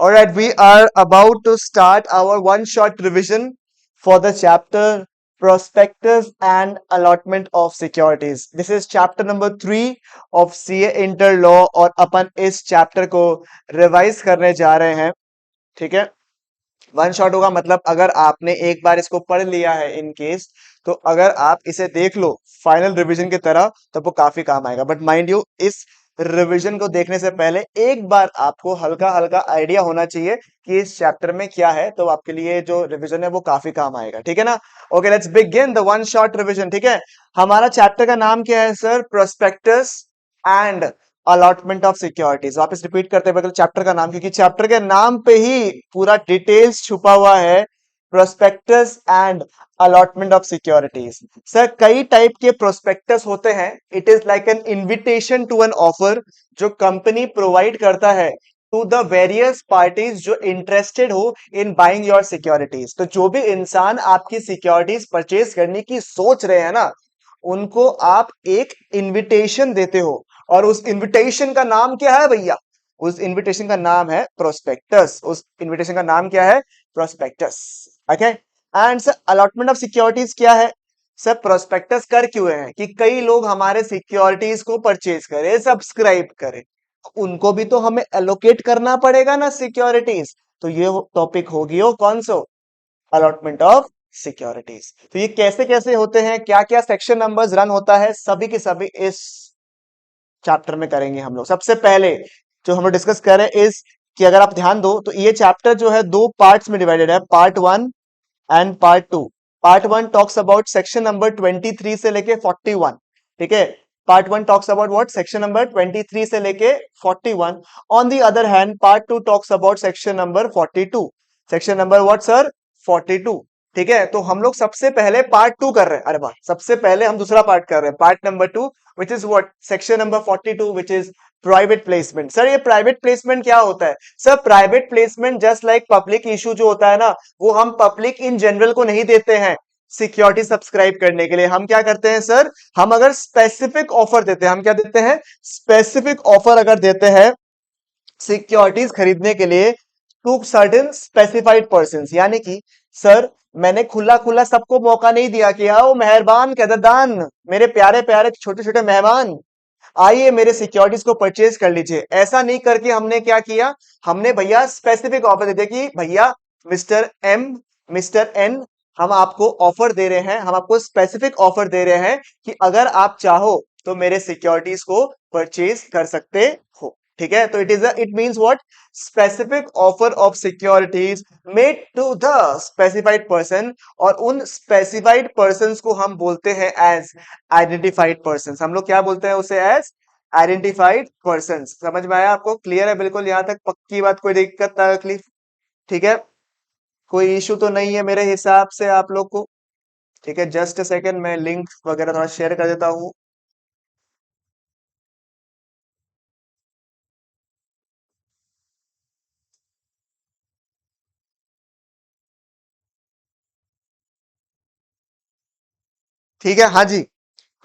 All right, we are about to start our one shot revision for the chapter Prospectus and Allotment of Securities. This is chapter number 3 of CA Inter Law और अपन इस chapter को revise करने जा रहे हैं. ठीक है, one shot होगा मतलब अगर आपने एक बार इसको पढ़ लिया है इन केस, तो अगर आप इसे देख लो फाइनल रिवीजन की तरह तो वो काफी काम आएगा. बट माइंड यू, इस रिवीजन को देखने से पहले एक बार आपको हल्का हल्का आइडिया होना चाहिए कि इस चैप्टर में क्या है, तो आपके लिए जो रिवीजन है वो काफी काम आएगा. ठीक है ना? Okay, let's begin the one shot revision. ठीक है, हमारा चैप्टर का नाम क्या है sir? Prospectus and allotment of securities. वापस रिपीट करते हैं चैप्टर का नाम, क्योंकि चैप्टर के नाम पे ही पूरा डिटेल्स छुपा हुआ है. Prospectus and allotment of securities. Sir, कई टाइप के प्रोस्पेक्टस होते हैं. It is like an invitation to an offer जो कंपनी प्रोवाइड करता है टू द वेरियस पार्टीज जो इंटरेस्टेड हो इन बाइंग योर सिक्योरिटीज. तो जो भी इंसान आपकी सिक्योरिटीज परचेज करने की सोच रहे हैं ना, उनको आप एक इनविटेशन देते हो, और उस इनविटेशन का नाम क्या है भैया? उस इनविटेशन का नाम है प्रोस्पेक्टस. उस इनविटेशन का नाम क्या है? Prospectus. Okay, and sir allotment of securities क्या है? सर, प्रोस्पेक्टस कर क्यों रहे हैं कि कई लोग हमारे सिक्योरिटीज को परचेज करें, सब्सक्राइब करें, उनको भी तो हमें एलोकेट करना पड़ेगा ना सिक्योरिटीज. तो ये टॉपिक होगी वो कौन सा? Allotment of securities. तो ये कैसे कैसे होते हैं, क्या क्या सेक्शन नंबर्स रन होता है, सभी के सभी इस चैप्टर में करेंगे हम लोग. सबसे पहले जो हम लोग डिस्कस कर रहे हैं इस कि अगर आप ध्यान दो तो ये चैप्टर जो है दो पार्ट्स में डिवाइडेड है, part 1 and part 2. Part 1 talks about section number 23 से लेके 41. ठीक है, part 1 talks about what? Section number 23 से लेके 41. On the other hand part 2 talks about section number 42. Section number what sir? 42. ठीक है, तो हम लोग सबसे पहले पार्ट 2 कर रहे हैं. अरे वाह, सबसे पहले हम दूसरा पार्ट कर रहे हैं, part number 2, which is what? Section number 42, which is private placement. Sir, ये प्राइवेट प्लेसमेंट क्या होता है? Sir, private placement just like public issue जो होता है ना, वो हम पब्लिक इन जनरल को नहीं देते हैं सिक्योरिटी सब्सक्राइब करने के लिए. हम क्या करते हैं सर? हम अगर स्पेसिफिक ऑफर देते हैं, हम क्या देते हैं? स्पेसिफिक ऑफर अगर देते हैं सिक्योरिटीज खरीदने के लिए टू सर्टेन स्पेसिफाइड पर्सन. यानी कि सर, मैंने खुला खुला सबको मौका नहीं दिया कि आओ मेहरबान कदरदान, मेरे प्यारे प्यारे छोटे छोटे मेहमान, आइए मेरे सिक्योरिटीज को परचेज कर लीजिए. ऐसा नहीं करके हमने क्या किया? हमने भैया स्पेसिफिक ऑफर दे दिया कि भैया मिस्टर एम, मिस्टर एन, हम आपको ऑफर दे रहे हैं, हम आपको स्पेसिफिक ऑफर दे रहे हैं कि अगर आप चाहो तो मेरे सिक्योरिटीज को परचेज कर सकते हो. ठीक है, तो it means what? Specific offer of securities made to the specified person. और उन स्पेसिफाइड पर्संस को हम बोलते हैं एज आइडेंटिफाइड पर्संस. हम लोग क्या बोलते हैं उसे? As identified persons. समझ में आया आपको? क्लियर है बिल्कुल यहां तक? पक्की बात, कोई दिक्कत तकलीफ? ठीक है, कोई इशू तो नहीं है मेरे हिसाब से आप लोग को? ठीक है, जस्ट अ सेकंड, मैं लिंक वगैरह थोड़ा शेयर कर देता हूँ. ठीक है, हाँ जी.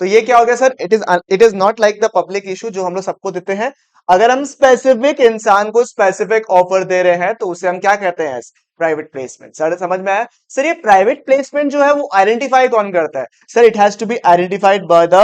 तो ये क्या हो गया sir? It is not like the public issue जो हम लोग सबको देते हैं. अगर हम स्पेसिफिक इंसान को स्पेसिफिक ऑफर दे रहे हैं तो उसे हम क्या कहते हैं? Private placement. सर, समझ में आया? सर, ये प्राइवेट प्लेसमेंट जो है वो आइडेंटिफाई कौन करता है? Sir, it has to be identified by the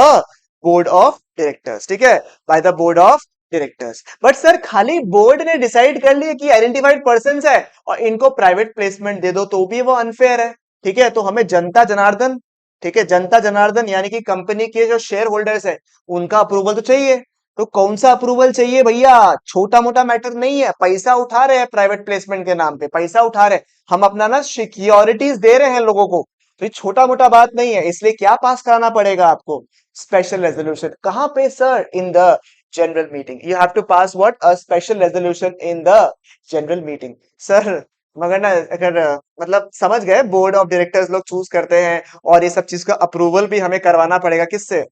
board of directors. ठीक है, by the board of directors. But sir, खाली बोर्ड ने डिसाइड कर लिया कि आइडेंटिफाइड पर्सन है और इनको प्राइवेट प्लेसमेंट दे दो तो भी वो अनफेयर है. ठीक है, तो हमें जनता जनार्दन, ठीक है, जनता जनार्दन यानी कि कंपनी के जो शेयर होल्डर्स है उनका अप्रूवल तो चाहिए. तो कौन सा अप्रूवल चाहिए भैया? छोटा मोटा मैटर नहीं है. पैसा उठा रहे हैं प्राइवेट प्लेसमेंट के नाम पे, पैसा उठा रहे हैं, हम अपना ना सिक्योरिटीज दे रहे हैं लोगों को. तो ये छोटा मोटा बात नहीं है. इसलिए क्या पास कराना पड़ेगा आपको? Special resolution. कहां पे sir? In the general meeting. You have to pass what? A special resolution in the general meeting. Sir, मगर ना अगर मतलब समझ गए, बोर्ड ऑफ डायरेक्टर्स लोग चूज करते हैं और ये सब चीज का अप्रूवल भी हमें करवाना पड़ेगा. किससे?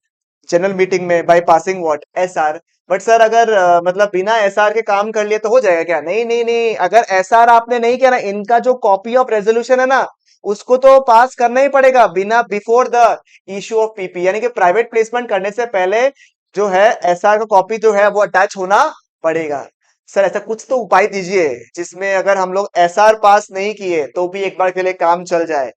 जनरल मीटिंग में, bye passing what? SR. But sir, अगर मतलब बिना एसआर के काम कर लिए तो हो जाएगा क्या? नहीं नहीं नहीं, अगर एसआर आपने नहीं किया ना, इनका जो कॉपी ऑफ रेजोल्यूशन है ना, उसको तो पास करना ही पड़ेगा बिना, before the issue of PP. यानी कि प्राइवेट प्लेसमेंट करने से पहले जो है एसआर का कॉपी जो है वो अटैच होना पड़ेगा. सर ऐसा कुछ तो उपाय दीजिए जिसमें अगर हम लोग एसआर पास नहीं किए तो भी एक बार के लिए काम चल जाए।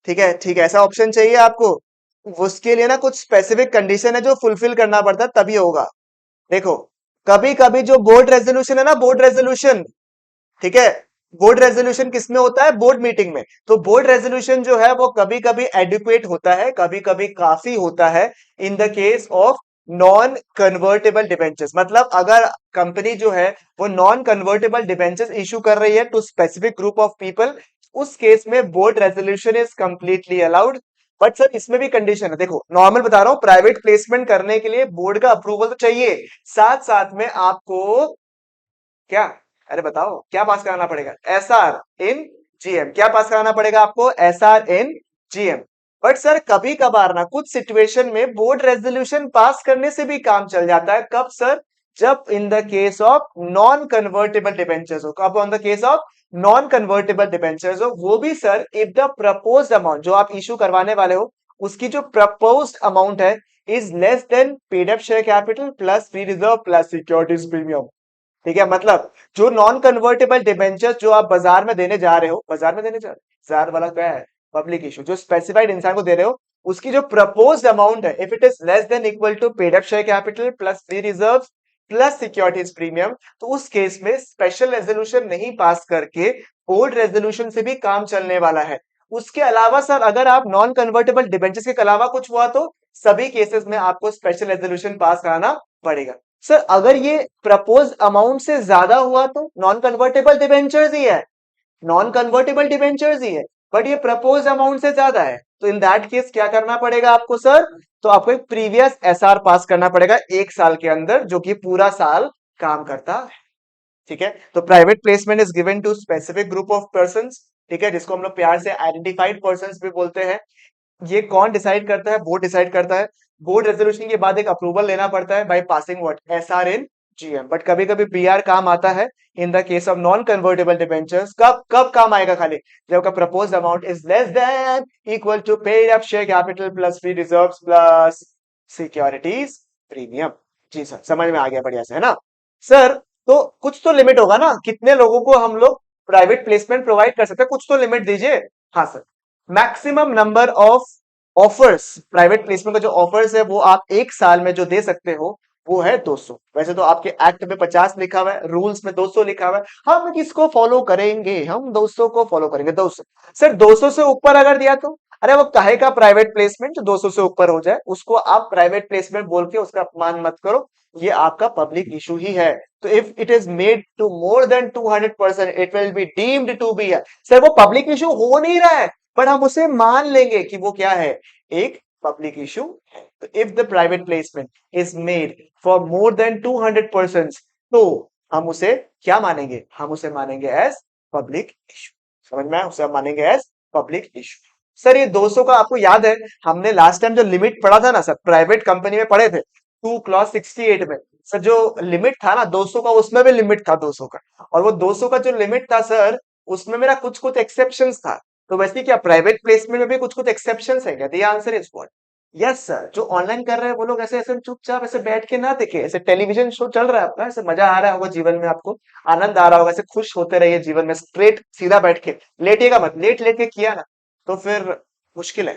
ठीक है, ठीक है, ऐसा ऑप्शन चाहिए आपको। उसके लिए ना कुछ स्पेसिफिक कंडीशन है जो फुलफिल करना पड़ता है तभी होगा। देखो, कभी कभी जो बोर्ड रेजोल्यूशन है ना, बोर्ड रेजोल्यूशन, ठीक है, बोर्ड रेजोल्यूशन किसमें होता है? बोर्ड मीटिंग में। तो बोर्ड रेजोल्यूशन जो है वो कभी कभी एडिक्वेट होता है, कभी कभी काफी होता है in the case of non convertible debentures. मतलब अगर कंपनी जो है वो नॉन कन्वर्टेबल डिबेंचर्स इशू कर रही है to specific group of people, उस केस में board resolution is completely allowed. But sir इसमें भी कंडीशन है। देखो, नॉर्मल बता रहा हूं, प्राइवेट प्लेसमेंट करने के लिए बोर्ड का अप्रूवल तो चाहिए, साथ साथ में आपको क्या, अरे बताओ क्या पास कराना पड़ेगा? SR in GM. क्या पास कराना पड़ेगा आपको? SR in GM. But sir कभी कभार ना कुछ सिचुएशन में बोर्ड रेजोल्यूशन पास करने से भी काम चल जाता है। कब सर? जब इन the case of non convertible debentures हो। कब? On the case of non convertible debentures हो, वो भी sir if the proposed amount जो आप इशू करवाने वाले हो उसकी जो प्रपोज्ड अमाउंट है is less then paid up share capital plus free reserve plus securities premium. ठीक है, मतलब जो नॉन कन्वर्टेबल डिबेंचर्स जो आप बाजार में देने जा रहे हो, बाजार में देने जा रहे हो, बाजार वाला क्या है? Public issue. जो स्पेसिफाइड इंसान को दे रहे हो उसकी जो प्रपोज्ड अमाउंट है, if it is less than equal to paid up share capital plus free reserve plus securities premium, तो उस केस में स्पेशल रेजोल्यूशन नहीं पास करके बोर्ड रेजोल्यूशन से भी काम चलने वाला है। उसके अलावा सर अगर आप नॉन कन्वर्टेबल डिबेंचर्स के अलावा कुछ हुआ तो सभी केसेस में आपको स्पेशल रेजोल्यूशन पास कराना पड़ेगा। सर अगर ये प्रपोज अमाउंट से ज्यादा हुआ तो नॉन कन्वर्टेबल डिबेंचर्स ही है, नॉन कन्वर्टेबल डिबेंचर्स ही है, बट ये प्रपोज अमाउंट से ज्यादा है, तो इन दैट केस क्या करना पड़ेगा आपको सर? तो आपको एक प्रीवियस एसआर पास करना पड़ेगा 1 साल के अंदर, जो कि पूरा साल काम करता है। ठीक है, तो private placement is given to specific group of person. ठीक है, जिसको हम लोग प्यार से आइडेंटिफाइड पर्सन भी बोलते हैं। ये कौन डिसाइड करता है? बोर्ड डिसाइड करता है। बोर्ड रेजोल्यूशन के बाद एक अप्रूवल लेना पड़ता है by passing what? SR in GM. But कभी कभी बीआर काम आता है in the case of non convertible debentures. कब कब काम आएगा? खाली जब का proposed amount is less than equal to paid up share capital plus free reserves plus securities premium. जी सर, समझ में आ गया बढ़िया से, है ना सर? तो कुछ तो लिमिट होगा ना, कितने लोगों को हम लोग प्राइवेट प्लेसमेंट प्रोवाइड कर सकते हैं? कुछ तो लिमिट दीजिए। हाँ sir, maximum number of offers, private placement का जो ऑफर्स है वो आप 1 साल में जो दे सकते हो वो है 200। वैसे तो आपके एक्ट में 50 लिखा हुआ है, रूल्स में 200 लिखा हुआ है। हम किसको फॉलो करेंगे? हम 200 को फॉलो करेंगे। 200 सर, 200 से ऊपर अगर दिया तो अरे वो काहे का प्राइवेट प्लेसमेंट जो 200 से ऊपर हो जाए उसको आप प्राइवेट प्लेसमेंट बोल के उसका अपमान मत करो, ये आपका पब्लिक इशू ही है। तो if it is made to more than 200% it will be deemed to be. Sir वो पब्लिक इशू हो नहीं रहा है, पर हम उसे मान लेंगे कि वो क्या है? एक पब्लिक इशू है। तो if the private placement is made for more than 200%, तो हम उसे क्या मानेंगे? हम उसे मानेंगे एज पब्लिक इशू। समझ में आया? उसे हम मानेंगे एज पब्लिक इशू। सर ये 200 का आपको याद है हमने लास्ट टाइम जो लिमिट पढ़ा था ना सर, प्राइवेट कंपनी में पढ़े थे 2 क्लॉज 68 में। सर जो लिमिट था ना 200 का, उसमें भी लिमिट था 200 का। और वो 200 का जो लिमिट था सर, उसमें मेरा कुछ कुछ एक्सेप्शंस था। तो वैसे क्या प्राइवेट प्लेसमेंट में भी कुछ कुछ एक्सेप्शंस है क्या? The answer is what? Yes sir. जो ऑनलाइन कर रहे हैं वो लोग ऐसे ऐसे चुपचाप ऐसे बैठ के ना देखे, ऐसे टेलीविजन शो चल रहा है आपका, ऐसे मजा आ रहा होगा जीवन में, आपको आनंद आ रहा होगा, ऐसे खुश होते रहिए जीवन में, स्ट्रेट सीधा बैठ के, लेटिएगा मत। लेट लेट के किया ना तो फिर मुश्किल है।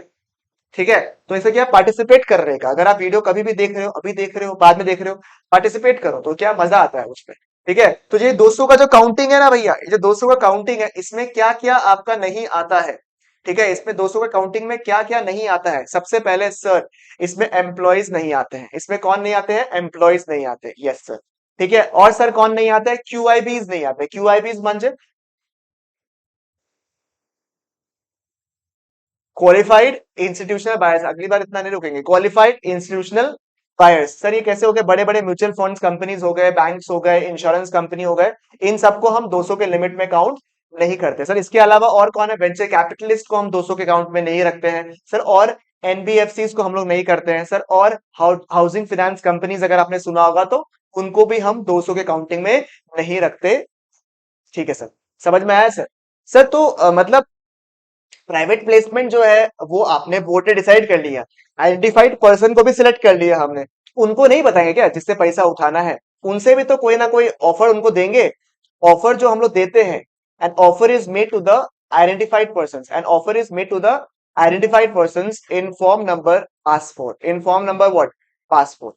ठीक है, तो इसे क्या पार्टिसिपेट कर रहे का, अगर आप वीडियो कभी भी देख रहे हो, अभी देख रहे हो, बाद में देख रहे हो, पार्टिसिपेट करो तो क्या मजा आता है उसमें। ठीक है, तो ये 200 का जो काउंटिंग है ना भैया, ये जो 200 का काउंटिंग है इसमें क्या क्या आपका नहीं आता है? ठीक है, इसमें 200 का काउंटिंग में क्या क्या नहीं आता है? सबसे पहले सर इसमें एम्प्लॉयज नहीं आते हैं। इसमें कौन नहीं आते हैं? एम्प्लॉयज नहीं आते। Yes sir. ठीक है, और सर कौन नहीं आता है? क्यूआईबीज नहीं आते। क्यूआईबीज म्हणजे क्वालिफाइड इंस्टीट्यूशनल बायर्स। अगली बार इतना नहीं रुकेंगे। क्वालिफाइड इंस्टीट्यूशनल बायर्स सर ये कैसे हो गए? बड़े बड़े म्यूचुअल फंड्स कंपनीज हो गए, बैंक्स हो गए, इंश्योरेंस कंपनी हो गए, इन सबको हम 200 के लिमिट में काउंट नहीं करते सर। इसके अलावा और कौन है? वेंचर कैपिटलिस्ट को हम 200 के काउंट में नहीं रखते हैं सर। और एनबीएफसी को हम लोग नहीं करते हैं सर। और हाउसिंग फाइनेंस कंपनीज अगर आपने सुना होगा तो उनको भी हम 200 के काउंटिंग में नहीं रखते। ठीक है सर, समझ में आया सर? सर तो मतलब प्राइवेट प्लेसमेंट जो है वो आपने बोर्ड ने डिसाइड कर लिया, आइडेंटिफाइड पर्सन को भी सिलेक्ट कर लिया हमने, उनको नहीं बताएंगे क्या जिससे पैसा उठाना है? उनसे भी तो कोई ना कोई ऑफर उनको देंगे। ऑफर जो हम लोग देते हैं, an offer is made to the identified person, an offer is made to the identified person in form number passport, in form number what, passport.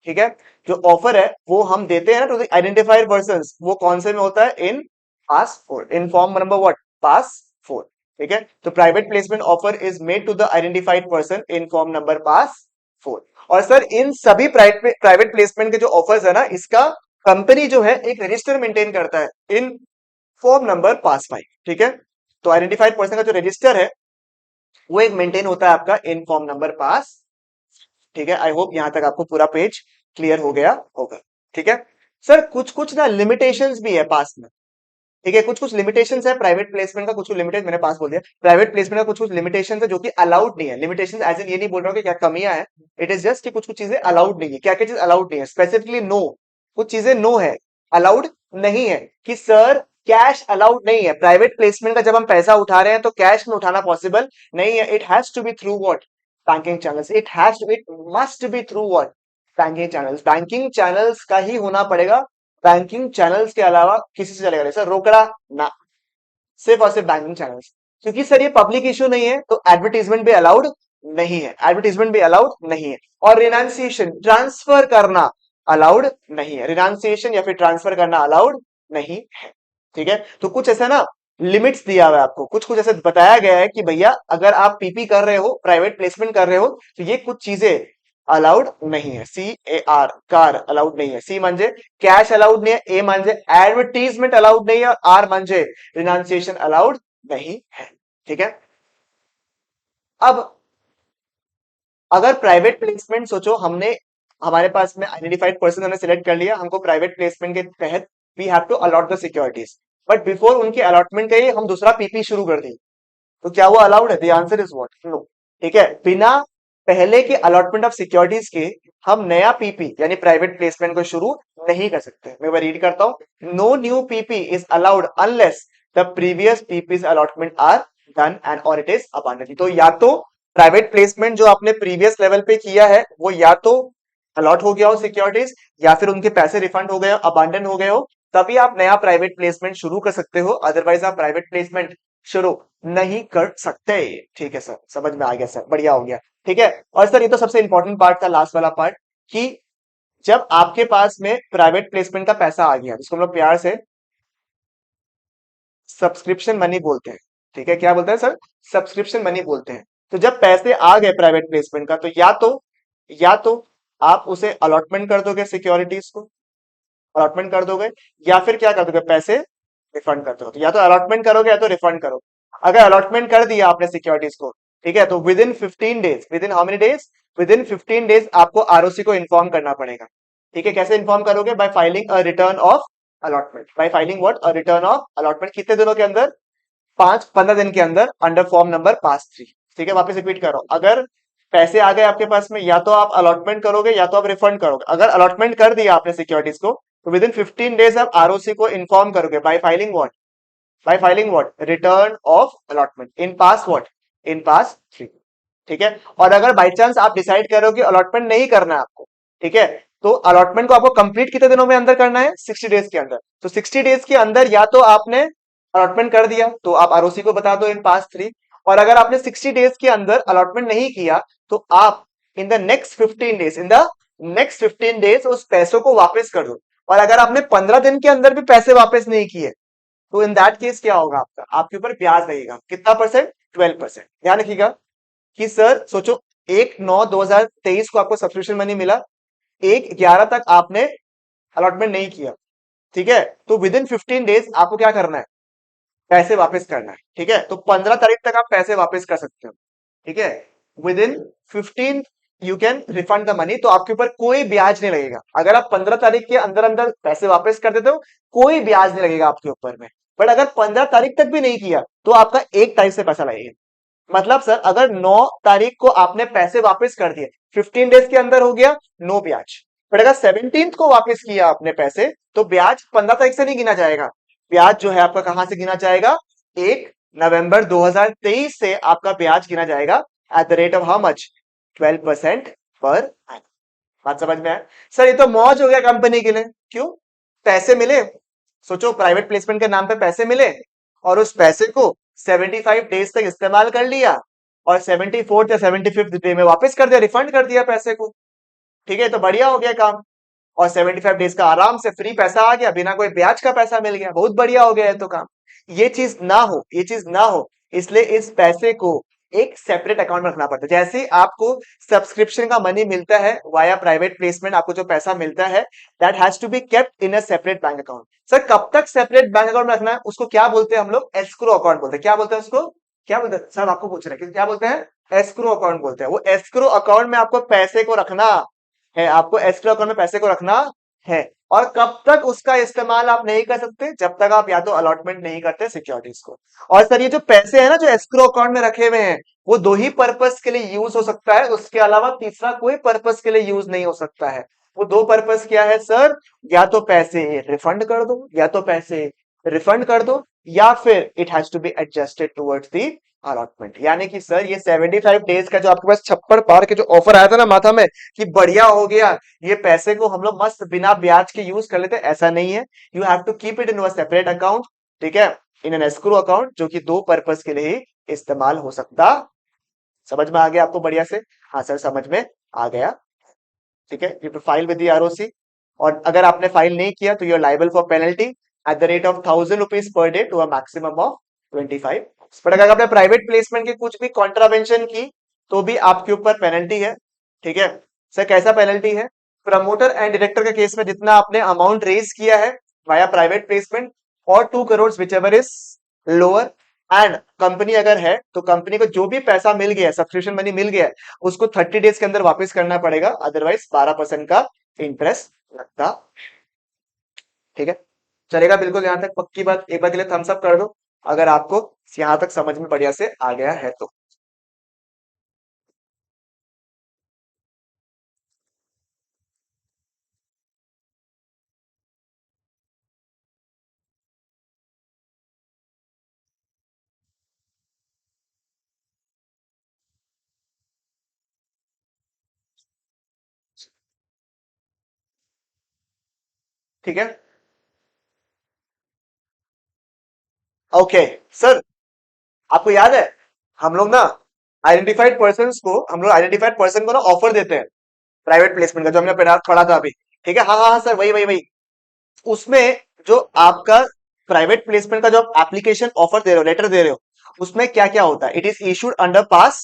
ठीक है, जो ऑफर है वो हम देते हैं ना टू द आइडेंटिफाइड पर्सन, वो कौन से में होता है, in passport, in form number what, passport. ठीक है, तो private placement offer is made to the identified person in form number passport. और सर इन सभी प्राइवेट प्लेसमेंट के जो ऑफर्स है ना, इसका कंपनी जो है एक रजिस्टर मेंटेन करता है इन फॉर्म नंबर पास 5। ठीक है, तो आइडेंटिफाइड पर्सन का जो रजिस्टर है वो एक मेंटेन होता है आपका इन फॉर्म नंबर पास। ठीक है, आई होप यहां तक आपको पूरा पेज क्लियर हो गया होगा। ठीक है सर, कुछ कुछ ना लिमिटेशंस भी है पास में। ठीक है, कुछ कुछ लिमिटेशंस है प्राइवेट प्लेसमेंट का, कुछ कुछ लिमिटेड, मैंने पास बोल दिया, प्राइवेट प्लेसमेंट का कुछ कुछ लिमिटेशंस है जो कि अलाउड नहीं है। लिमिटेशंस एज इन ये नहीं बोल रहा हूँ कि क्या कमियां है, इट इज जस्ट कि कुछ कुछ चीजें अलाउड नहीं है। क्या क्या चीज अलाउड नहीं है, स्पेसिफिकली नो, कुछ चीजें नो है, अलाउड नहीं है। कि सर कैश अलाउड नहीं है प्राइवेट प्लेसमेंट का, जब हम पैसा उठा रहे हैं तो कैश में उठाना पॉसिबल नहीं है। It has to be through what, banking channels, it has to, it must be through what, banking channels, banking channels का ही होना पड़ेगा। बैंकिंग चैनल्स के अलावा किसी से चलेगा नहीं सर, रोकड़ा ना, सिर्फ और सिर्फ बैंकिंग चैनल्स। क्योंकि सर ये पब्लिक इशू नहीं है तो एडवर्टीजमेंट भी अलाउड नहीं है, एडवर्टीजमेंट भी अलाउड नहीं है। और रिनाउंसिएशन, ट्रांसफर करना अलाउड नहीं है, रिनाउंसिएशन या फिर ट्रांसफर करना अलाउड नहीं है। ठीक है, तो कुछ ऐसा ना लिमिट्स दिया हुआ है आपको, कुछ कुछ ऐसे बताया गया है कि भैया अगर आप पीपी कर रहे हो, प्राइवेट प्लेसमेंट कर रहे हो, तो ये कुछ चीजें अलाउड नहीं है। CAR, कार अलाउड नहीं है, सी म्हणजे कैश अलाउड नहीं है, ए म्हणजे एडवर्टीजमेंट अलाउड नहीं है, और आर म्हणजे रिनाउंसिएशन अलाउड नहीं है। ठीक है, अब अगर प्राइवेट प्लेसमेंट सोचो, हमने हमारे पास में आइडेंटिफाइड पर्सन हमने सिलेक्ट कर लिया, हमको प्राइवेट प्लेसमेंट के तहत we have to allot the securities, but before उनके अलॉटमेंट के ही हम दूसरा पीपी शुरू कर दें, तो क्या वो अलाउड है? The answer is what, no. ठीक है, बिना पहले के अलॉटमेंट ऑफ सिक्योरिटीज के हम नया पीपी यानी प्राइवेट प्लेसमेंट को शुरू नहीं कर सकते। मैं रीड करता हूं, no new PP is allowed unless the previous PPs allotment are done and और इट इज अबांडन। तो या तो प्राइवेट प्लेसमेंट जो आपने प्रीवियस लेवल पे किया है वो या तो अलॉट हो गया हो सिक्योरिटीज, या फिर उनके पैसे रिफंड हो गए हो, अबांडन हो गए हो, तभी आप नया प्राइवेट प्लेसमेंट शुरू कर सकते हो, अदरवाइज आप प्राइवेट प्लेसमेंट शुरू नहीं कर सकते। ठीक है सर, समझ में आ गया सर, बढ़िया हो गया। ठीक है, और सर ये तो सबसे इंपॉर्टेंट पार्ट था, लास्ट वाला पार्ट, कि जब आपके पास में प्राइवेट प्लेसमेंट का पैसा आ गया, जिसको हम लोग प्यार से सब्सक्रिप्शन मनी बोलते हैं। ठीक है, क्या बोलते हैं सर? सब्सक्रिप्शन मनी बोलते हैं। तो जब पैसे आ गए प्राइवेट प्लेसमेंट का, तो या तो आप उसे अलॉटमेंट कर दोगे सिक्योरिटीज को, अलॉटमेंट कर दोगे, या फिर क्या कर दोगे, पैसे रिफंड कर दोगे। तो या तो अलॉटमेंट करोगे या तो रिफंड करोगे। अगर अलॉटमेंट कर दिया आपने सिक्योरिटीज को, ठीक है, तो within 15 days, with in how many days, with in 15 days आपको आरओसी को इन्फॉर्म करना पड़ेगा। ठीक है, कैसे इन्फॉर्म करोगे? By filing a return of allotment, bye filing what, a return of allotment. कितने दिनों के अंदर? 5-15 दिन के अंदर, अंडर फॉर्म नंबर पास 3। ठीक है, वापस रिपीट कर रहा हूं, अगर पैसे आ गए आपके पास में, या तो आप अलॉटमेंट करोगे या तो आप रिफंड करोगे। अगर अलॉटमेंट कर दिया आपने सिक्योरिटीज को, तो विद इन 15 डेज आप आरओसी को इन्फॉर्म करोगे by filing what, by filing what, return of allotment in PAS what, in PAS 3। ठीक है, और अगर बाई चांस आप डिसाइड करो कि अलॉटमेंट नहीं करना है आपको, ठीक है, तो अलॉटमेंट को आपको कंप्लीट कितने दिनों में अंदर करना है? 60 डेज के अंदर। तो 60 डेज के अंदर या तो आपने अलॉटमेंट कर दिया तो आप आरओसी को बता दो इन पास 3, और अगर आपने 60 डेज के अंदर अलॉटमेंट नहीं किया तो आप इन the next 15 days, in the next 15 days उस पैसों को वापस कर दो। और अगर आपने 15 दिन के अंदर भी पैसे वापस नहीं किए, तो इन दैट केस क्या होगा, आपका आपके ऊपर ब्याज लगेगा। कितना परसेंट? 12%। ध्यान रखिएगा कि सर सोचो, 1/9/2023 को आपको सब्सक्रिप्शन मनी मिला, 1/11 तक आपने अलॉटमेंट नहीं किया, ठीक है, तो विद इन 15 डेज आपको क्या करना है? पैसे वापस करना है। ठीक है, तो 15 तारीख तक आप पैसे वापस कर सकते हो। ठीक है, with in 15 you can refund the money, तो आपके ऊपर कोई ब्याज नहीं लगेगा। अगर आप 15 तारीख के अंदर अंदर पैसे वापस कर देते हो, कोई ब्याज नहीं लगेगा आपके ऊपर में। बट अगर 15 तारीख तक भी नहीं किया तो आपका 1 तारीख से पैसा लगेगा। मतलब सर अगर 9 तारीख को आपने पैसे वापस कर दिए, 15 डेज के अंदर हो गया, नो ब्याज। बट अगर 17 को वापस किया आपने पैसे, तो ब्याज 15 तारीख से नहीं गिना जाएगा। ब्याज जो है आपका कहां से गिना जाएगा? 1 नवंबर 2023 से आपका ब्याज गिना जाएगा, eight the rate of how much? 12% पर annum। बात समझ में आया? सर ये तो मौज हो गया कंपनी के लिए। क्यों? पैसे मिले। सोचो, प्राइवेट प्लेसमेंट के नाम पे पैसे मिले और उस पैसे को 75 डेज तक इस्तेमाल कर लिया और 74th या 75th डे में वापस कर दिया, रिफंड कर दिया पैसे को। ठीक है, तो बढ़िया हो गया काम। और 75 डेज का आराम से फ्री पैसा आ गया, बिना कोई ब्याज का पैसा मिल गया, बहुत बढ़िया हो गया है तो काम। ये चीज ना हो, ये चीज ना हो, इसलिए इस पैसे को एक सेपरेट अकाउंट में रखना पड़ता है। जैसे ही आपको सब्सक्रिप्शन का मनी मिलता है वाया प्राइवेट प्लेसमेंट, आपको जो पैसा मिलता है that has to be kept in a separate bank account. Sir कब तक सेपरेट बैंक अकाउंट में रखना है? उसको क्या बोलते हैं हम लोग? एस्क्रो अकाउंट बोलते हैं। क्या बोलते हैं उसको? क्या बोलते हैं सर? आपको पूछ रहे हैं कि क्या बोलते हैं? एस्क्रो अकाउंट बोलते हैं। वो एस्क्रो अकाउंट में आपको पैसे को रखना है, आपको एस्क्रो अकाउंट में पैसे को रखना है। और कब तक उसका इस्तेमाल आप नहीं कर सकते? जब तक आप या तो अलॉटमेंट नहीं करते सिक्योरिटीज को। और सर ये जो पैसे है ना जो एस्क्रो अकाउंट में रखे हुए हैं, वो दो ही पर्पस के लिए यूज हो सकता है, उसके अलावा तीसरा कोई पर्पस के लिए यूज नहीं हो सकता है। वो दो पर्पस क्या है सर? या तो पैसे रिफंड कर दो, या तो पैसे रिफंड कर दो, या फिर it has to be adjusted towards the allotment. यानी कि सर ये 75 डेज का जो आपके पास छप्पड़ पार के जो ऑफर आया था ना माथा में कि बढ़िया हो गया, ये पैसे को हम लोग मस्त बिना ब्याज के यूज कर लेते, ऐसा नहीं है। You have to keep it in separate account. ठीक है, इन एन एस्क्रो अकाउंट, जो कि दो पर्पस के लिए ही इस्तेमाल हो सकता। समझ में आ गया आपको बढ़िया से? हाँ सर समझ में आ गया। ठीक है, you to file with the ROC. और अगर आपने फाइल नहीं किया तो you are liable for penalty at the rate of 1000 rupees per day to a maximum of 25। पर अगर आपने प्राइवेट प्लेसमेंट की कुछ भी कॉन्ट्रावेंशन की तो भी आपके ऊपर पेनल्टी है। ठीक है सर, कैसा पेनल्टी है? प्रमोटर एंड डायरेक्टर के केस में जितना आपने अमाउंट रेज किया है वाया प्राइवेट प्लेसमेंट और 2 crore which ever is lower, and company अगर है तो कंपनी को जो भी पैसा मिल गया, सब्सक्रिप्शन मनी मिल गया, उसको 30 डेज के अंदर वापस करना पड़ेगा, अदरवाइज 12% का इंटरेस्ट लगता। ठीक है, चलेगा बिल्कुल यहां तक? पक्की बात? एक बार के लिए थम्स अप कर दो अगर आपको यहां तक समझ में बढ़िया से आ गया है तो। ठीक है, ओके सर, आपको याद है हम लोग ना आइडेंटिफाइड पर्सन को ना ऑफर देते हैं प्राइवेट प्लेसमेंट का, जो हमने पढ़ा था अभी। ठीक है, हाँ हाँ हाँ सर, वही वही वही। उसमें जो आपका प्राइवेट प्लेसमेंट का जो आप एप्लीकेशन ऑफर दे रहे हो, लेटर दे रहे हो, उसमें क्या क्या होता है? It is issued under pass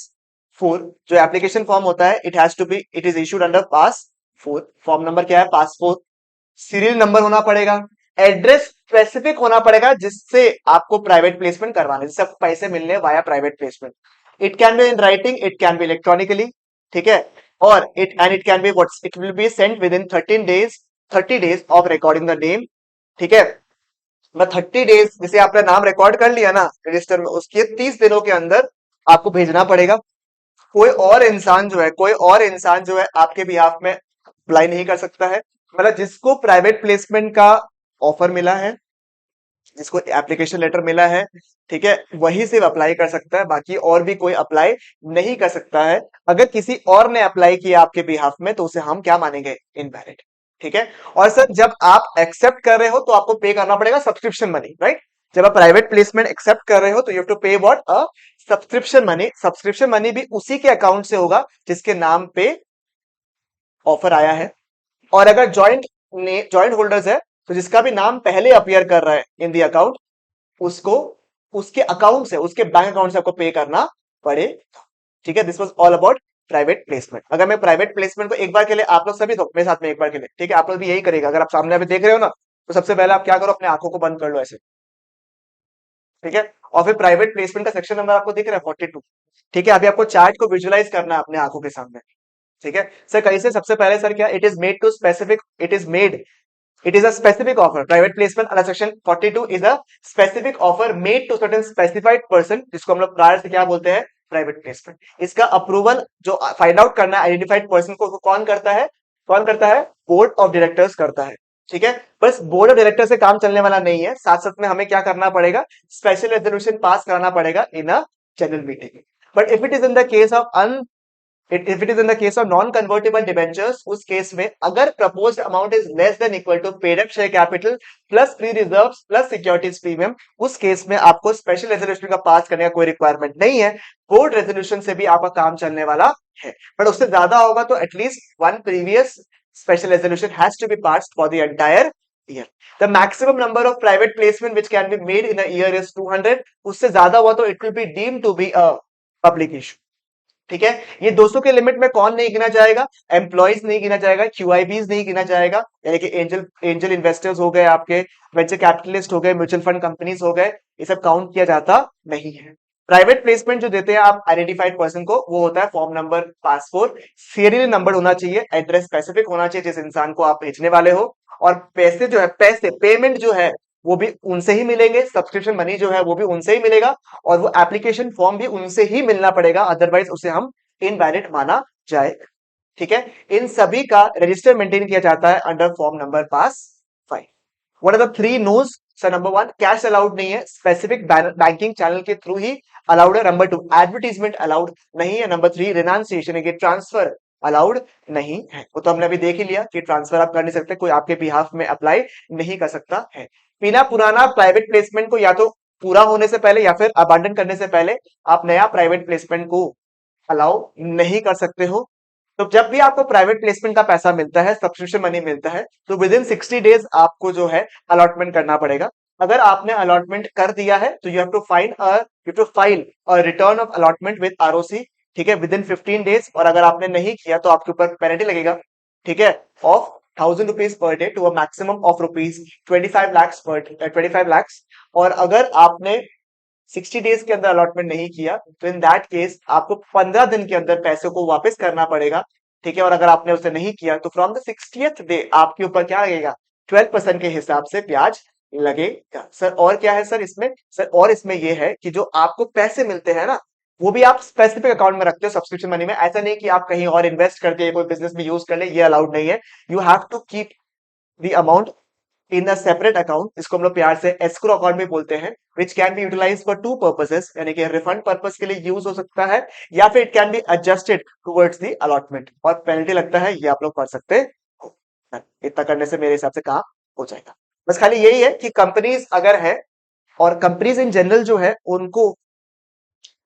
4। जो एप्लीकेशन फॉर्म होता है it is issued under pass 4। Form number क्या है? पास 4। सीरियल नंबर होना पड़ेगा। एड्रेस स्पेसिफिक होना पड़ेगा जिससे आपको प्राइवेट प्लेसमेंट करवाने, जिससे आपको पैसे मिलने via private placement. It can be in writing, it can B electronically. ठीक है, और it can B what's it will be sent with in 13 days, 30 days of recording the name. ठीक है, मैं 30 डेज, जैसे आपने नाम रिकॉर्ड कर लिया ना रजिस्टर में, उसके 30 दिनों के अंदर आपको भेजना पड़ेगा। कोई और इंसान जो है आपके बिहाफ में अप्लाई नहीं कर सकता है। मतलब जिसको प्राइवेट प्लेसमेंट का ऑफर मिला है, जिसको एप्लीकेशन लेटर मिला है, ठीक है, वही सिर्फ अप्लाई कर सकता है, बाकी और भी कोई अप्लाई नहीं कर सकता है। अगर किसी और ने अप्लाई किया आपके बिहाफ में तो उसे हम क्या मानेंगे? इनवैलिड। ठीक है, और सर जब आप एक्सेप्ट कर रहे हो तो आपको पे करना पड़ेगा सब्सक्रिप्शन मनी, राइट? जब आप प्राइवेट प्लेसमेंट एक्सेप्ट कर रहे हो तो यू हैव टू पे what? A subscription money. Subscription money भी उसी के अकाउंट से होगा जिसके नाम पे ऑफर आया है। और अगर जॉइंट होल्डर्स है तो जिसका भी नाम पहले अपियर कर रहा है इन दी अकाउंट, उसको उसके अकाउंट से, उसके बैंक अकाउंट से आपको पे करना पड़े। ठीक है, this was all about private placement. अगर मैं प्राइवेट प्लेसमेंट को एक बार के लिए, आप लोग सभी तो मेरे साथ में एक बार के लिए, ठीक है, आप लोग भी यही करेगा। अगर आप सामने अभी देख रहे हो ना, तो सबसे पहले आप क्या करो? अपने आंखों को बंद कर लो ऐसे। ठीक है, और फिर प्राइवेट प्लेसमेंट का सेक्शन नंबर आपको दिख रहा है 42। ठीक है, अभी आपको चार्ट को विजुअलाइज करना है अपने आंखों के सामने। ठीक है सर, कैसे? सबसे पहले सर क्या, it is a specific offer. Private placement under section 42 is a specific offer made to certain specified person, जिसको हम लोग प्रायर से क्या बोलते हैं? Private placement. इसका अप्रूवल जो फाइंड आउट करना है आइडेंटिफाइड पर्सन को, कौन करता है? कौन करता है? बोर्ड ऑफ डायरेक्टर्स करता है। ठीक है, बस बोर्ड ऑफ डायरेक्टर से काम चलने वाला नहीं है, साथ साथ में हमें क्या करना पड़ेगा? स्पेशल रेजोल्यूशन पास कराना पड़ेगा in a general meeting. But if it is in the case of if it is in the case of non convertible debentures, उस केस में अगर proposed amount is less than equal to paid up share capital plus free reserves plus securities premium, उस case में आपको special resolution का पास करने का कोई रिक्वायरमेंट नहीं है, बोर्ड रेजोल्यूशन से भी आपका काम चलने वाला है। बट उससे ज्यादा होगा तो at least one previous special resolution has to be passed for the entire year. The maximum number of private placement which can be made in a year is 200. उससे ज्यादा हुआ तो it will be deemed to be a public issue. ठीक है, ये 200 के limit में कौन नहीं गिना जाएगा? एम्प्लॉइज नहीं गिना जाएगा, क्यूआईबीज नहीं गिना जाएगा, यानी कि एंजल एंजल इन्वेस्टर्स हो गए, आपके वेंचर कैपिटलिस्ट हो गए, म्यूचुअल फंड कंपनीज हो गए, ये सब काउंट किया जाता नहीं है। प्राइवेट प्लेसमेंट जो देते हैं आप आइडेंटिफाइड पर्सन को, वो होता है form number passport, serial number होना चाहिए, एड्रेस स्पेसिफिक होना चाहिए जिस इंसान को आप भेजने वाले हो, और पैसे जो है, पैसे पेमेंट जो है वो भी उनसे ही मिलेंगे, सब्सक्रिप्शन मनी जो है वो भी उनसे ही मिलेगा, और वो एप्लीकेशन फॉर्म भी उनसे ही मिलना पड़ेगा, अदरवाइज उसे हम इनवैलिड माना जाएगा। ठीक है, इन सभी का रजिस्टर मेंटेन किया जाता है under form number PAS 5। What are the three nos? Sir number 1, cash allowed नहीं है, स्पेसिफिक बैंकिंग चैनल के थ्रू ही अलाउड है। नंबर 2, एडवर्टीजमेंट अलाउड नहीं है। नंबर 3, रिनाउंसिएशन के ट्रांसफर अलाउड नहीं है। वो तो हमने अभी देख ही लिया कि ट्रांसफर आप कर नहीं सकते, कोई आपके बिहाफ में अप्लाई नहीं कर सकता है। बिना पुराना प्राइवेट प्लेसमेंट को या तो पूरा होने से पहले या फिर अबांडन करने से पहले आप नया प्राइवेट प्लेसमेंट को अलाउ नहीं कर सकते हो। तो जब भी आपको प्राइवेट प्लेसमेंट का पैसा मिलता है, सब्सक्रिप्शन मनी मिलता है, तो विद इन 60 डेज आपको जो है अलॉटमेंट करना पड़ेगा। अगर आपने अलॉटमेंट कर दिया है तो you have to file a return of allotment with ROC, ठीक है, विद इन 15 डेज। और अगर आपने नहीं किया तो आपके ऊपर पेनल्टी लगेगा, ठीक है, of 1000 rupees per day to a maximum of rupees 25 lakh पर 25 लाख। और अगर आपने 60 डेज के अंदर अलॉटमेंट नहीं किया तो इन दैट केस आपको 15 दिन के अंदर पैसे को वापस करना पड़ेगा, ठीक है। और अगर आपने उसे नहीं किया तो फ्रॉम द 60th डे आपके ऊपर क्या लगेगा? 12% के हिसाब से ब्याज लगेगा। सर और क्या है सर इसमें? सर और इसमें यह है कि जो आपको पैसे मिलते हैं ना, वो भी आप स्पेसिफिक अकाउंट में रखते हो सब्सक्रिप्शन मनी में। ऐसा नहीं कि आप कहीं और इन्वेस्ट करके कोई बिजनेस में यूज कर ले, ये अलाउड नहीं है। You have to keep the amount in a separate account, इसको हम लोग प्यार से एस्क्रो अकाउंट भी बोलते हैं, which can be utilize for two purposes, यानी कि रिफंड पर्पस के लिए यूज हो सकता है, या फिर it can B adjusted towards the allotment, और पेनल्टी लगता है, ये आप लोग पढ़ सकते हो। इतना करने से मेरे हिसाब से काम हो जाएगा। बस खाली यही है कि कंपनीज अगर है, और कंपनीज इन जनरल जो है उनको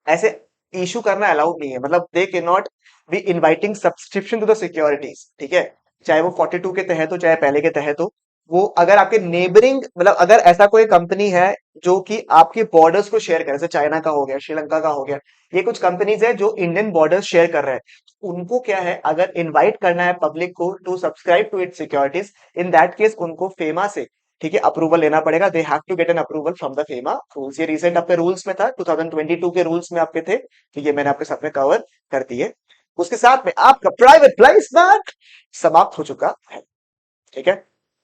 ऐसे इशू करना अलाउड नहीं है, मतलब they can not be inviting subscription to the securities, ठीक है, चाहे वो 42 के तहत हो चाहे पहले के तहत हो। वो अगर आपके नेबरिंग, मतलब अगर ऐसा कोई कंपनी है जो कि आपके बॉर्डर्स को शेयर करे, जैसे चाइना का हो गया, श्रीलंका का हो गया, ये कुछ कंपनीज है जो इंडियन बॉर्डर शेयर कर रहे हैं, उनको क्या है, अगर इनवाइट करना है पब्लिक को to subscribe to it securities, in that case उनको फेमा से, ठीक है, अप्रूवल लेना पड़ेगा। They have to get an approval from the FEMA rules. ये रिसेंट आपके रूल्स में था, 2022 के रूल्स में आपके थे, तो ये मैंने आपके साथ में कवर कर दिए। उसके साथ में आपका प्राइवेट प्लेसमेंट समाप्त हो चुका है, ठीक है।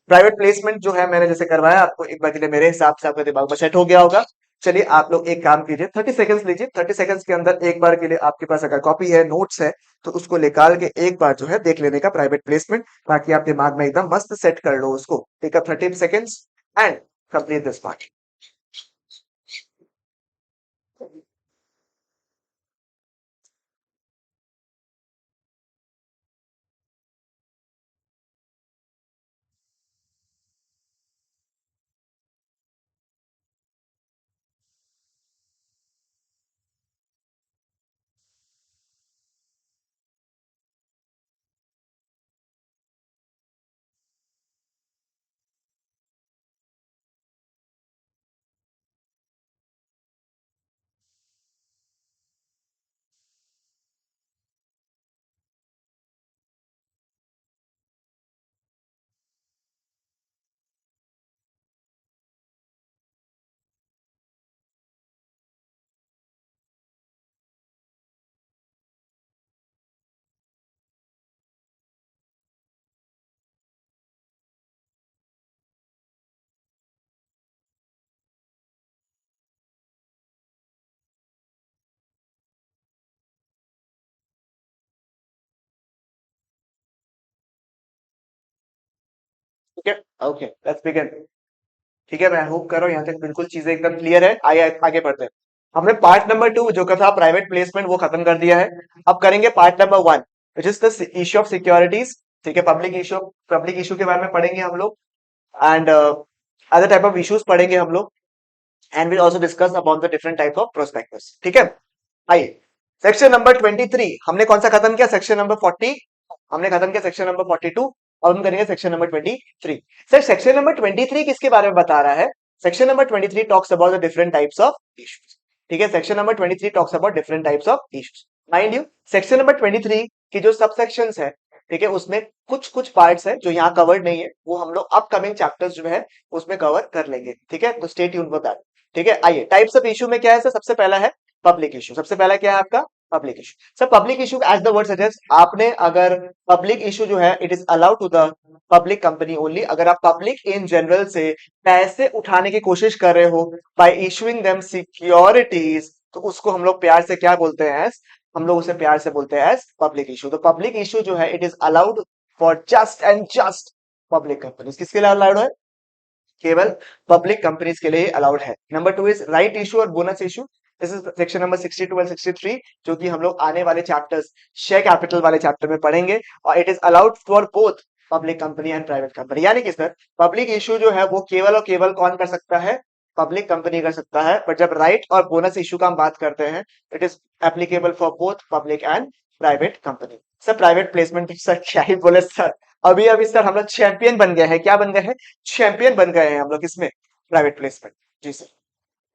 प्राइवेट प्लेसमेंट जो है मैंने जैसे करवाया आपको, एक बार के लिए मेरे हिसाब से आपका दिमाग में सेट हो गया होगा। चलिए आप लोग एक काम कीजिए, 30 सेकंड्स लीजिए, 30 सेकंड्स के अंदर एक बार के लिए आपके पास अगर कॉपी है, नोट्स है, तो उसको निकाल के एक बार जो है देख लेने का प्राइवेट प्लेसमेंट, ताकि आप दिमाग में एकदम मस्त सेट कर लो उसको। Take up 30 seconds and complete this part. ठीक है, ओके, लेट्स बिगिन। ठीक है, मैं होप कर रहा हूँ यहाँ तक बिल्कुल चीजें एकदम क्लियर है। आगे आगे बढ़ते हैं। हमने पार्ट नंबर 2 जो था प्राइवेट प्लेसमेंट वो खत्म कर दिया है। अब करेंगे part number 1 which is the issue of securities. ठीक है, पब्लिक इशू के बारे में पढ़ेंगे हम लोग, and other type of issues पढ़ेंगे हम लोग, and will also discuss about the different type of prospectus. ठीक है, आइए सेक्शन नंबर 23 हमने कौन सा खत्म किया? सेक्शन नंबर 40 हमने खत्म किया, सेक्शन नंबर 42 और हम करेंगे section number 23। Sir section number 23 किसके बारे में बता रहा है? Section number 23 talks about the different types of issues. ठीक है, section number 23 talks about different types of issues. Mind you, section number 23 की जो सब सेक्शंस है, ठीक है, उसमें कुछ कुछ पार्ट्स है जो यहाँ कवर्ड नहीं है, वो हम लोग अपकमिंग चैप्टर्स जो है उसमें कवर कर लेंगे। ठीक है, तो स्टे ट्यून्ड फॉर दैट। ठीक है, आइए टाइप्स ऑफ इशू में क्या है सर? सबसे पहला है पब्लिक इशू। सबसे पहला क्या है आपका? Public issue. Sir public issue as the word suggest, आपने अगर पब्लिक इशू जो है it is allowed to the public company only. अगर आप पब्लिक इन जनरल से पैसे उठाने की कोशिश कर रहे हो बाय इशूइंग देम सिक्योरिटीज, तो उसको हम लोग प्यार से क्या बोलते हैं? हम लोग उसे प्यार से बोलते हैं एज पब्लिक इशू। तो पब्लिक इशू जो है it is allowed for just and just public companies. किसके लिए अलाउड है? केवल पब्लिक कंपनीज के लिए अलाउड है। नंबर 2 इज राइट इशू और bonus issue. This is section number 62 and 63 जो कि हम लोग आने वाले चैप्टर्स शेयर कैपिटल वाले चैप्टर में पढ़ेंगे, और it is allowed for both public company and private company. यानी कि सर पब्लिक इशू जो है वो केवल और केवल कौन कर सकता है? पब्लिक कंपनी कर सकता है। बट जब राइट और बोनस इशू का हम बात करते हैं, it is applicable for both public and private company. Sir private placement sir क्या ही बोले सर, अभी अभी सर हम लोग चैंपियन बन गए हैं। क्या बन गए हैं? चैंपियन बन गए हैं हम लोग इसमें, प्राइवेट प्लेसमेंट। जी सर।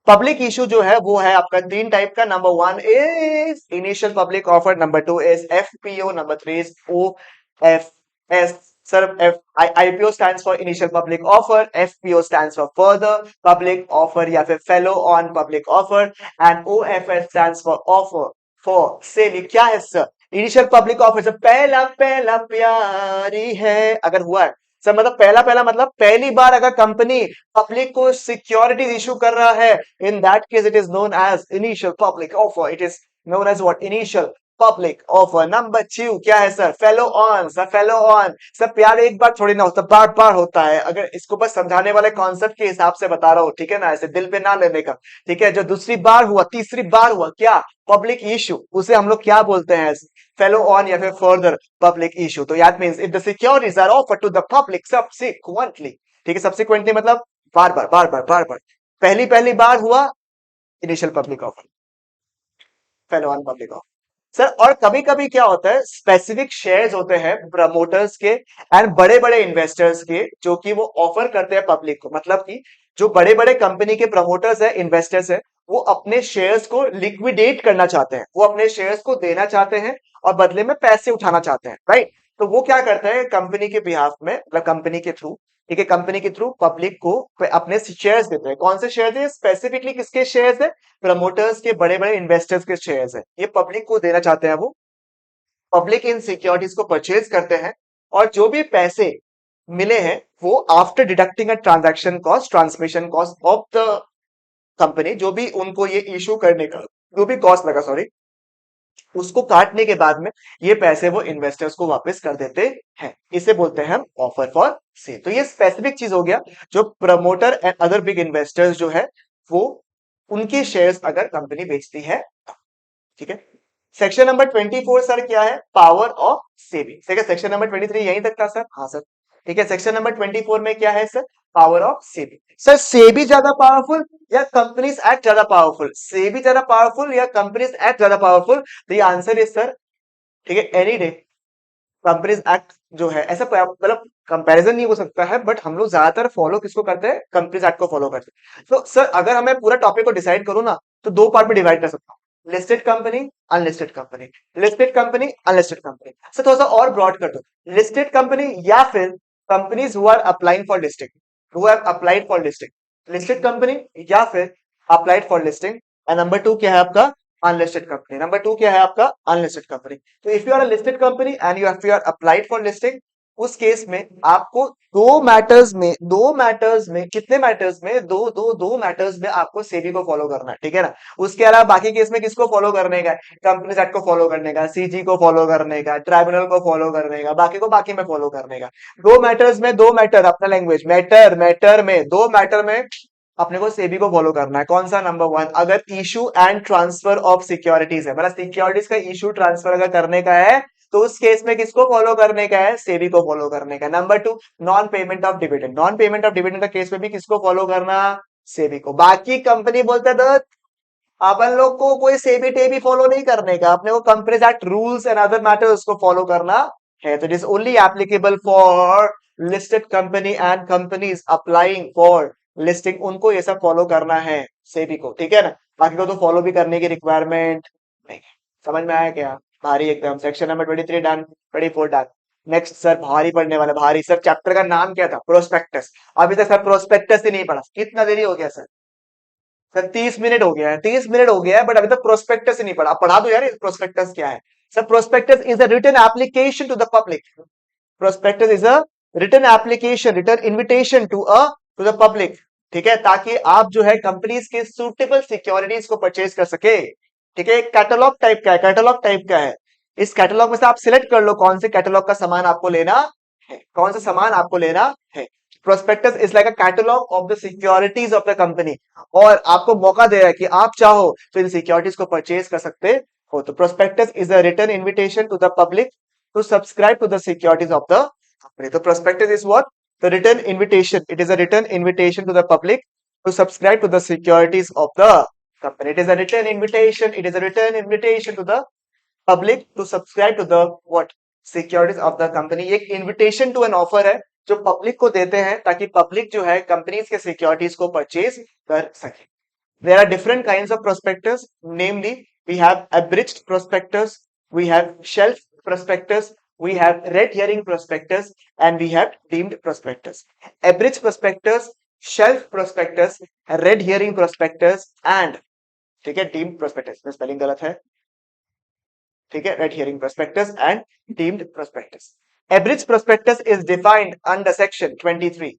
पब्लिक इशू जो है वो है आपका 3 टाइप का। Number 1 is initial public offer, number 2 is FPO, number 3 is OFS. Sir F IPO stands for initial public offer, FPO stands for further public offer या फिर fellow on public offer, and OFS stands for offer for cell. क्या है sir? Initial public offer से पहला पहला प्यारी है अगर हुआ है सर, मतलब पहला पहला मतलब पहली बार अगर कंपनी पब्लिक को सिक्योरिटीज इशू कर रहा है, in that case it is known as initial public offer. It is known as what? Initial public offer. Number 2 क्या है sir? Follow on. Sir follow on sir प्यार एक बार थोड़ी ना होता, बार बार होता है। अगर इसको बस समझाने वाले कॉन्सेप्ट के हिसाब से बता रहा हूं, ठीक है ना, ऐसे दिल पे ना लेने का। ठीक है, जो दूसरी बार हुआ, तीसरी बार हुआ क्या पब्लिक इशू, उसे हम लोग क्या बोलते हैं? फेलो ऑन या फिर फर्दर पब्लिक इशू। तो that means if the securities are offered to the public subsequently. ठीक है, सब्सिक्वेंटली मतलब बार बार बार बार बार बार। पहली पहली बार हुआ initial public offer, fellow on public offer. Sir और कभी कभी क्या होता है, स्पेसिफिक शेयर्स होते हैं प्रमोटर्स के एंड बड़े बड़े इन्वेस्टर्स के, जो कि वो ऑफर करते हैं पब्लिक को। मतलब कि जो बड़े बड़े कंपनी के प्रमोटर्स है, इन्वेस्टर्स है, वो अपने शेयर्स को लिक्विडेट करना चाहते हैं, वो अपने शेयर्स को देना चाहते हैं और बदले में पैसे उठाना चाहते हैं, राइट? तो वो क्या करते हैं कंपनी के बिहाफ में, मतलब कंपनी के थ्रू, ठीक है, कंपनी के थ्रू पब्लिक को अपने शेयर्स देते हैं। कौन से शेयर्स है? स्पेसिफिकली किसके शेयर्स है? प्रमोटर्स के, बड़े बड़े इन्वेस्टर्स के शेयर्स है, ये पब्लिक को देना चाहते हैं। वो पब्लिक इन सिक्योरिटीज को परचेज करते हैं, और जो भी पैसे मिले हैं वो after deducting a transaction cost, transmission cost of the company, जो भी उनको ये इशू करने का जो भी कॉस्ट लगा, सॉरी, उसको काटने के बाद में ये पैसे वो इन्वेस्टर्स को वापस कर देते हैं। इसे बोलते हैं हम ऑफर फॉर सेल। तो ये स्पेसिफिक चीज हो गया जो promoter and other big investors जो है वो उनके शेयर्स अगर कंपनी बेचती है। ठीक है, सेक्शन नंबर 24 सर क्या है? Power of saving. ठीक है, सेक्शन नंबर 23 यहीं तक था सर। हाँ सर, ठीक है, सेक्शन नंबर 24 में क्या है sir? Power of saving. Sir SEBI ज्यादा पावरफुल या कंपनीज एक्ट ज्यादा पावरफुल? सेबी ज्यादा पावरफुल या कंपनीज एक्ट ज्यादा पावरफुल? तो ये आंसर इज सर, ठीक है, एनी डे कंपनीज एक्ट जो है, ऐसा मतलब कंपैरिजन नहीं हो सकता है, बट हम लोग ज्यादातर फॉलो किसको करते हैं? कंपनीज एक्ट को फॉलो करते हैं। तो सर अगर हमें पूरा टॉपिक को डिसाइड करूँ ना, तो 2 पार्ट में डिवाइड कर सकता हूँ, listed company, unlisted company. Listed company, unlisted company. Sir थोड़ा सा और ब्रॉड कर दो, लिस्टेड कंपनी या फिर companies who are applying for listing, who have applied for listing. Listed company या फिर applied for listing. And number 2 क्या है आपका? Unlisted company. नंबर 2 क्या है आपका? Unlisted company. तो if you are a listed company and you are applied for listing, उस केस में आपको दो मैटर्स में कितने मैटर्स में? दो मैटर्स में आपको सेबी को फॉलो करना है, ठीक है ना। उसके अलावा बाकी केस में किसको फॉलो करने का? कंपनीज एक्ट को फॉलो करने का, सीजी को फॉलो करने का, ट्राइब्यूनल को फॉलो करने का, बाकी को बाकी में फॉलो करने का। 2 मैटर्स में, 2 मैटर, अपना लैंग्वेज, मैटर मैटर में 2 मैटर में अपने को सेबी को फॉलो करना है। कौन सा? नंबर वन, अगर issue and transfer of securities है, मतलब सिक्योरिटीज का इशू ट्रांसफर अगर करने का है तो उस केस में किसको फॉलो करने का है? सेबी को फॉलो करने का। Number two, non payment of dividend, non payment of dividend का केस में भी किसको फॉलो करना? सेबी को। बाकी कंपनी बोलता है अपन लोग को कोई सेबी टेबी फॉलो नहीं करने का, अपने को companies act rules and other matters को फॉलो करना है। तो it is only applicable for listed company and companies applying for listing, उनको ये सब फॉलो करना है, सेबी को, ठीक है ना। बाकी को तो फॉलो भी करने की रिक्वायरमेंट नहीं है। समझ में आया क्या? भारी एकदम। Section number 23 done, 24 done. Next sir, भारी पढ़ने वाला, भारी। सर चैप्टर का नाम क्या था? प्रोस्पेक्टस। अभी तक सर प्रोस्पेक्टस ही नहीं पढ़ा, कितना देरी हो गया सर? सर 30 मिनट हो गया है, 30 मिनट हो गया है, बट अभी तक प्रोस्पेक्टस ही नहीं पढ़ा। पढ़ा दो यार, प्रोस्पेक्टस क्या है? Sir prospectus is a written application to the public. Prospectus is a written application, written invitation to the public, ठीक है, ताकि आप जो है कंपनीज के सुटेबल सिक्योरिटीज को परचेज कर सके। ठीक है, कैटलॉग टाइप का है, कैटलॉग टाइप का है। इस कैटलॉग में से आप सिलेक्ट कर लो कौन से कैटलॉग का सामान आपको लेना है, कौन सा सामान आपको लेना है। Prospectus is like a catalogue of the securities of the company, और आपको मौका दे रहा है कि आप चाहो तो इन सिक्योरिटीज को परचेज कर सकते हो। तो prospectus is a written invitation to the public to subscribe to the securities of the company. The prospectus is what? The written invitation. It is a written invitation to the public to subscribe to the securities of the company. It is a written invitation. It is a written invitation to the public to subscribe to the what? Securities of the company. एक invitation to an offer है जो public को देते हैं ताकि public जो है companies के सिक्योरिटीज को परचेज कर सके। There are different kinds of prospectus, namely we have abridged prospectus, we have shelf prospectus, we have red herring prospectus, and we have deemed prospectus. Abridged prospectus, shelf prospectus, red herring prospectus, and ठीक है deemed prospectus, में spelling गलत है, ठीक है, red herring prospectus and deemed prospectus. Abridged prospectus is defined under section 23.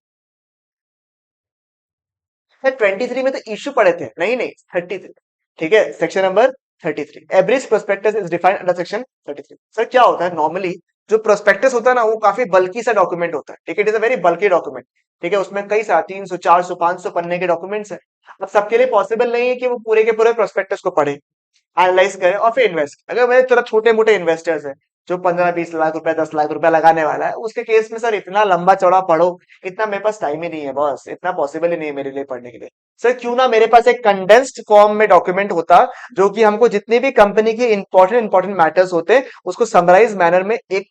23 में तो issue पढ़े थे, नहीं नहीं 33, ठीक है, section number 33। Average prospectus is defined under section 33। Sir क्या होता है? नॉर्मली जो प्रोस्पेक्टस होता है ना वो काफी बल्कि सा डॉक्यूमेंट होता है, ठीक है, इट इज अ वेरी बल्कि डॉक्यूमेंट, ठीक है, उसमें कई सारे 300 400 500 पन्ने के डॉक्यूमेंट्स हैं। अब सबके लिए पॉसिबल नहीं है कि वो पूरे के पूरे प्रोस्पेक्टस को पढ़े, एनालाइज करें और फिर इन्वेस्ट। अगर मेरे तरह छोटे मोटे इन्वेस्टर्स है जो 15-20 लाख रुपए 10 लाख रुपए लगाने वाला है, उसके केस में सर इतना लंबा चौड़ा पढ़ो, इतना मेरे पास टाइम ही नहीं है बॉस, इतना पॉसिबल ही नहीं है मेरे लिए पढ़ने के लिए। सर क्यों ना मेरे पास एक कंडेंस्ड फॉर्म में डॉक्यूमेंट होता जो कि हमको जितने भी कंपनी के इंपॉर्टेंट इंपॉर्टेंट मैटर्स होते उसको समराइज मैनर में एक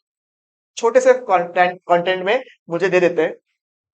छोटे से कंटेंट में मुझे दे देते हैं।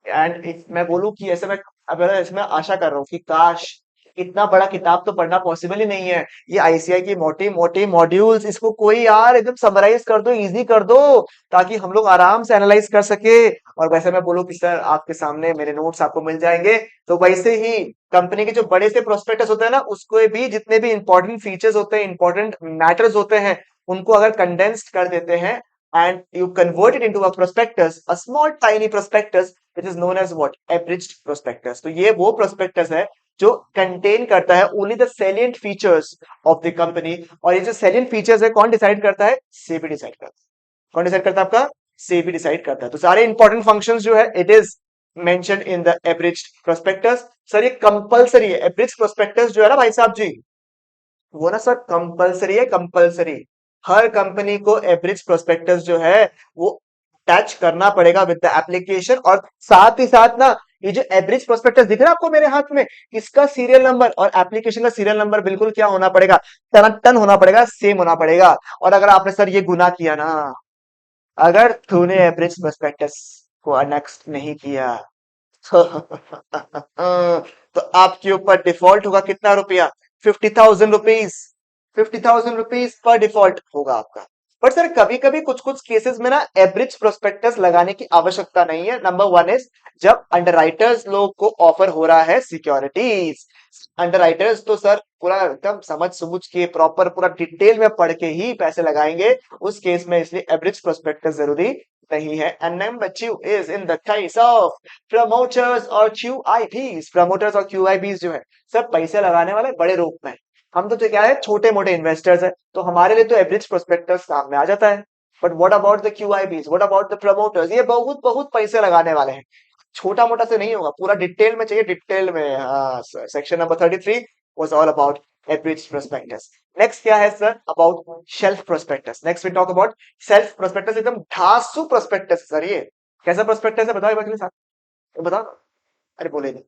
एंड मैं बोलूं कि ऐसे मैं अब इसमें आशा कर रहा हूँ कि काश इतना बड़ा किताब तो पढ़ना पॉसिबल ही नहीं है। ये आईसीआई की मोटी मोटी मॉड्यूल्स, इसको कोई यार एकदम समराइज कर दो, इजी कर दो, ताकि हम लोग आराम से एनालाइज कर सके। और वैसे मैं बोलूं कि सर आपके सामने मेरे नोट्स आपको मिल जाएंगे, तो वैसे ही कंपनी के जो बड़े से प्रोस्पेक्टस होते हैं ना, उसको भी जितने भी इंपॉर्टेंट फीचर्स होते हैं, इंपॉर्टेंट मैटर्स होते हैं, उनको अगर कंडेंस्ड कर देते हैं and you convert it into a prospectus, a small tiny prospectus which is known as what? Abridged prospectus. तो ये वो prospectus है जो कंटेन करता है only the salient features of the company. और ये जो सेलिएंट फीचर्स है कौन डिसाइड करता है? सेबी डिसाइड करता है। कौन डिसाइड करता है? आपका सेबी डिसाइड करता है। तो सारे इंपॉर्टेंट फंक्शंस जो है it is mentioned in the abridged prospectus. Sir ये कंपलसरी है, एब्रिज्ड प्रोस्पेक्टस जो है ना भाई साहब जी, वो ना सर कंपलसरी है, कंपलसरी। हर कंपनी को एवरेज प्रोस्पेक्टस जो है वो अटैच करना पड़ेगा विद द एप्लीकेशन। और साथ ही साथ ना ये जो एवरेज प्रोस्पेक्टस दिख रहा है आपको मेरे हाथ में, इसका सीरियल नंबर और एप्लीकेशन का सीरियल नंबर बिल्कुल क्या होना पड़ेगा? टन टन होना पड़ेगा, सेम होना पड़ेगा। और अगर आपने सर ये गुनाह किया ना, अगर तूने एवरेज प्रोस्पेक्टस को अनेक्स नहीं किया तो आपके ऊपर डिफॉल्ट होगा कितना रुपया? 50,000 रुपीज, 50,000 रुपीज पर डिफॉल्ट होगा आपका। बट सर कभी कभी कुछ कुछ केसेस में ना एवरेज प्रोस्पेक्टस लगाने की आवश्यकता नहीं है। नंबर वन इज जब अंडरराइटर्स लोग को ऑफर हो रहा है सिक्योरिटीज। अंडरराइटर्स तो सर पूरा एकदम समझ समझ के प्रॉपर पूरा डिटेल में पढ़ के ही पैसे लगाएंगे उस केस में, इसलिए एवरेज प्रोस्पेक्टस जरूरी नहीं है। And number two is in the case of promoters और क्यूआईबीज। प्रमोटर्स और क्यूआईबीज जो है सब पैसे लगाने वाले बड़े रूप में, हम तो क्या है छोटे मोटे इन्वेस्टर्स है, तो हमारे लिए तो एवरेज प्रोस्पेक्टस काम में आ जाता है। But what about the QIBs, what about the promoters? ये बहुत बहुत पैसे लगाने वाले हैं। छोटा मोटा से नहीं होगा, पूरा डिटेल में चाहिए, डिटेल में। हाँ sir, section number 33 was all about abridge prospectus. Next क्या है sir, about shelf prospectus. Next we talk about self prospectus, एकदम धांसू प्रोस्पेक्टस सर। ये कैसा प्रोस्पेक्टस है बताओ एक बार के लिए साथ, बताओ। अरे बोले नहीं,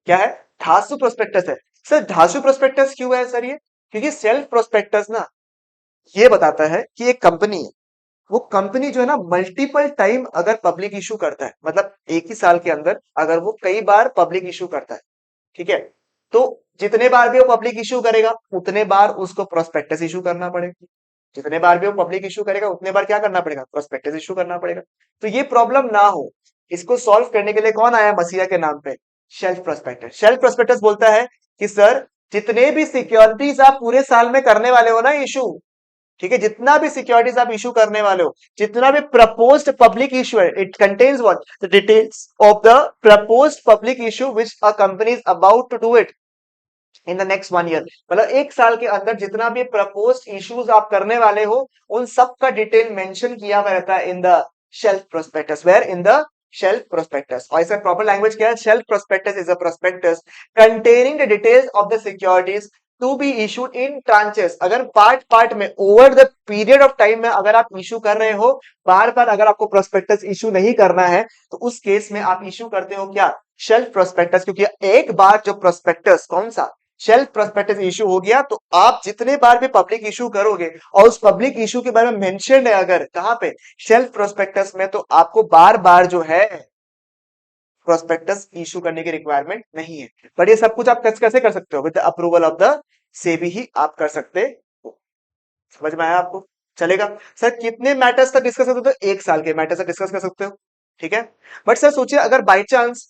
क्या है, धांसू प्रोस्पेक्टस है। सर धांसू प्रोस्पेक्टस क्यों है सर ये, क्योंकि सेल्फ प्रोस्पेक्टस ना ये बताता है कि एक कंपनी है, वो कंपनी जो है ना मल्टीपल टाइम अगर पब्लिक इशू करता है, मतलब एक ही साल के अंदर अगर वो कई बार पब्लिक इशू करता है, ठीक है, तो जितने बार भी वो पब्लिक इशू करेगा उतने बार उसको प्रोस्पेक्टस इशू करना पड़ेगा। जितने बार भी वो पब्लिक इशू करेगा उतने बार क्या करना पड़ेगा, प्रोस्पेक्टस इशू करना पड़ेगा। तो ये प्रॉब्लम ना हो, इसको सॉल्व करने के लिए कौन आया मसीहा के नाम पे, शेल्फ प्रोस्पेक्टस। शेल्फ प्रोस्पेक्टस बोलता है कि सर जितने भी सिक्योरिटीज आप पूरे साल में करने वाले हो ना इशू, ठीक है, जितना भी सिक्योरिटीज आप इशू करने वाले हो, जितना भी प्रपोज्ड पब्लिक इशू है, it contains what, the details of the proposed public issue which a company is about to do it in the next 1 year. मतलब एक साल के अंदर जितना भी प्रपोज्ड इश्यूज आप करने वाले हो, उन सब का डिटेल मेंशन किया हुआ रहता है in the shelf prospectus. Where, in the shelf prospectus. और इसका प्रॉपर लैंग्वेज क्या है, shelf prospectus is a prospectus containing the details of the securities to be issued in tranches. अगर पार्ट पार्ट में over the period of time में अगर आप issue कर रहे हो, बार बार अगर आपको प्रोस्पेक्टस इशू नहीं करना है, तो उस केस में आप इशू करते हो क्या, शेल्फ प्रोस्पेक्टस। क्योंकि एक बार जो प्रोस्पेक्टस, कौन सा, शेल्फ प्रोस्पेक्टस इशू हो गया, तो आप जितने बार भी पब्लिक इशू करोगे और उस पब्लिक इशू के बारे में मेंशन है अगर कहां पे, शेल्फ प्रोस्पेक्टस में, तो आपको बार बार जो है प्रोस्पेक्टस इशू करने की रिक्वायरमेंट नहीं है। बट ये सब कुछ आप कैसे कर सकते हो, with approval of the SEBI ही आप कर सकते हो। समझ में आया आपको, चलेगा। सर कितने मैटर्स तक डिस्कस कर सकते हो, एक साल के मैटर्स तक डिस्कस कर सकते हो, ठीक है। बट सर सोचिए अगर बाई चांस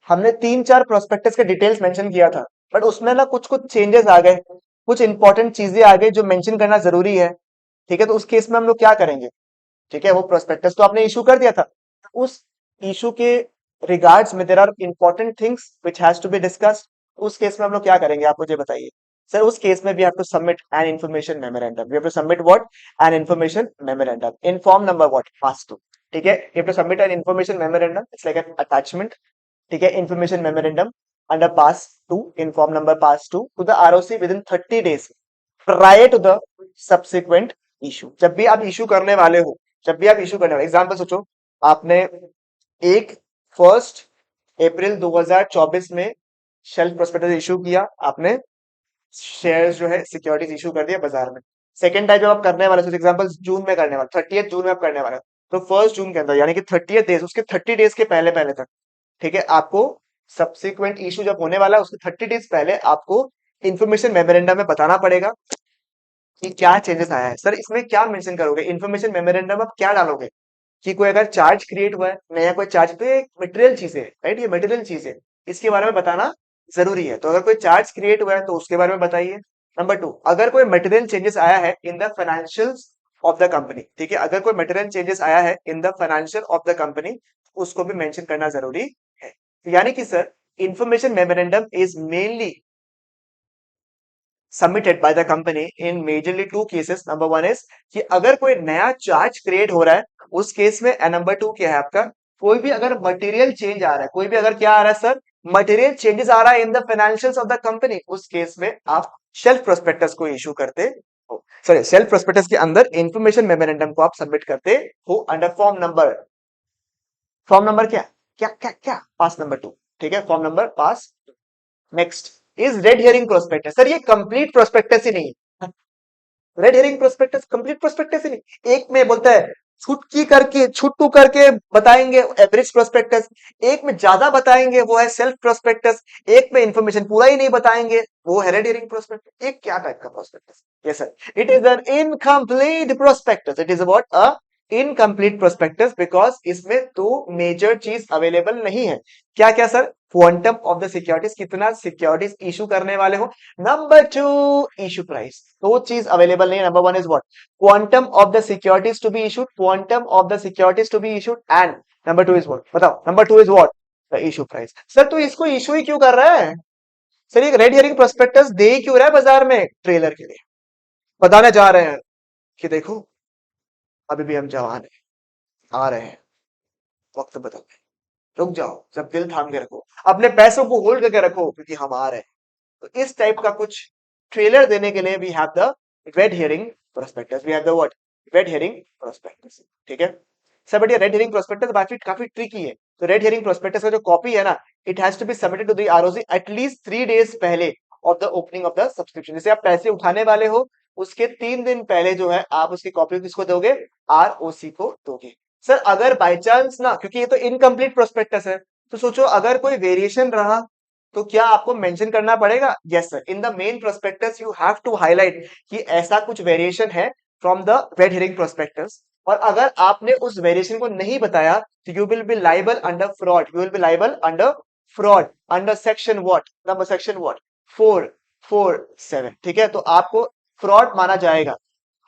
हमने 3-4 प्रोस्पेक्टस के डिटेल्स मेंशन किया था, बट उसमें ना कुछ कुछ चेंजेस आ गए, कुछ इंपॉर्टेंट चीजें आ गई जो मेंशन करना जरूरी है, ठीक है, तो उस केस में हम लोग क्या करेंगे, ठीक है। वो प्रोस्पेक्टस तो आपने इशू कर दिया था, उस इशू के रिगार्ड्स में there are important things which has to be discussed. उस केस में हम लोग क्या करेंगे, आप मुझे बताइए। सर उस केस में we have to submit an information memorandum. We have to submit what, an information memorandum in form number what, PAS two, ठीक है। You have to submit an information memorandum, it's like an attachment, ठीक है, information memorandum under PAS two, in form number PAS two the ROC within 30 days prior to the subsequent issue. जब भी आप issue करने वाले हो, जब भी आप इशू करने वाले, एग्जाम्पल सोचो आपने एक 1 अप्रैल 2024 में शेल्फ प्रोस्पेक्टस इशू किया, आपने शेयर जो है सिक्योरिटीज इशू कर दिया बाजार में। सेकंड टाइम जब आप करने वाले हो, एग्जाम्पल जून में करने वाले, 30 जून में आप करने वाले हो, तो 1 जून के अंदर यानी कि 30 डेज, उसके 30 डेज के पहले पहले तक, ठीक है, आपको सब्सिक्वेंट इशू जब होने वाला है उसके 30 डेज पहले आपको इंफॉर्मेशन मेमोरेंडम में बताना पड़ेगा कि क्या चेंजेस आया है। सर इसमें क्या मेंशन करोगे, इंफॉर्मेशन मेमोरेंडम आप क्या डालोगे, कि कोई अगर चार्ज क्रिएट हुआ है, नया कोई चार्ज, तो ये मटेरियल चीज है, राइट, ये मटेरियल चीज है, इसके बारे में बताना जरूरी है। तो अगर कोई चार्ज क्रिएट हुआ है तो उसके बारे में बताइए। नंबर 2, अगर कोई मटेरियल चेंजेस आया है in the financials of the company, ठीक है, अगर कोई मटेरियल चेंजेस आया है in the financial of the company, उसको भी मेंशन करना जरूरी है। यानी कि sir information memorandum is mainly submitted by the company in majorly 2 cases. Number 1 is कि अगर कोई नया चार्ज क्रिएट हो रहा है उस केस में, एंड नंबर 2 क्या है आपका, कोई भी अगर मटेरियल चेंज आ रहा है, कोई भी अगर क्या आ रहा है सर, मटेरियल चेंजेस आ रहा है in the financials of the company, उस केस में आप शेल्फ प्रोस्पेक्टस को इशू करते हो। सॉरी, शेल्फ प्रोस्पेक्टस के अंदर इंफॉर्मेशन मेमोरेंडम को आप सबमिट करते हो अंडर फॉर्म नंबर क्या क्या क्या क्या, पास नंबर 2, ठीक है, form number PAS. Next is red herring prospectus. Sir ये कंप्लीट प्रोस्पेक्टस ही नहीं है, red herring prospectus complete prospectus ही नहीं। एक में बोलता है छुटकी करके, छुट्टू करके बताएंगे एवरेज प्रोस्पेक्टस, एक में ज्यादा बताएंगे वो है सेल्फ प्रोस्पेक्टस, एक में इंफॉर्मेशन पूरा ही नहीं बताएंगे वो है रेड हेरिंग प्रोस्पेक्टस। एक क्या टाइप का prospectus, yes sir, it is an incomplete prospectus. It is about a incomplete prospectus because इसमें दो मेजर चीज अवेलेबल नहीं है। क्या क्या sir, quantum of the securities, कितना सिक्योरिटीज इशू करने वाले हो, नंबर 2 इशू प्राइस, दो चीज अवेलेबल नहीं है। Number 1 is what, quantum of the securities to be issued, quantum of the securities to be issued, and number 2 is what, बताओ, number 2 is what, the issue price. Sir तो इसको issue ही क्यों कर रहा है, सर ये रेड हियरिंग प्रोस्पेक्टस दे ही क्यों रहा है बाजार में, ट्रेलर के लिए बताने जा रहे हैं कि देखो अभी भी हम जवान हैं, आ रहे हैं, वक्त बदल गए। रुक जाओ, सब दिल थाम के रखो, अपने पैसों को होल्ड करके रखो क्योंकि हम आ रहे हैं। तो इस टाइप का कुछ ट्रेलर देने के लिए we have the red herring prospectus, we have the what, red herring prospectus. ठीक है सर, बट ये रेड हेरिंग प्रोस्पेक्टस काफी काफी ट्रिकी है। तो रेड हेरिंग प्रोस्पेक्टस का जो कॉपी है ना, it has to be submitted to the ROC at least 3 days पहले of the opening of the subscription. जैसे आप पैसे उठाने वाले हो, उसके 3 दिन पहले जो है आप उसकी कॉपी किसको दोगे, आरओसी को दोगे। सर अगर बाय चांस ना, क्योंकि ये तो इनकम्प्लीट प्रोस्पेक्टस है, तो सोचो अगर कोई वेरिएशन रहा तो क्या आपको मेंशन करना पड़ेगा? Yes sir, in the main prospectus you have to highlight कि ऐसा कुछ वेरिएशन है from the red herring prospectus. और अगर आपने उस वेरिएशन को नहीं बताया तो you will be liable under fraud, you will be liable under fraud under section what, number section what, 447। ठीक है, तो आपको फ्रॉड माना जाएगा।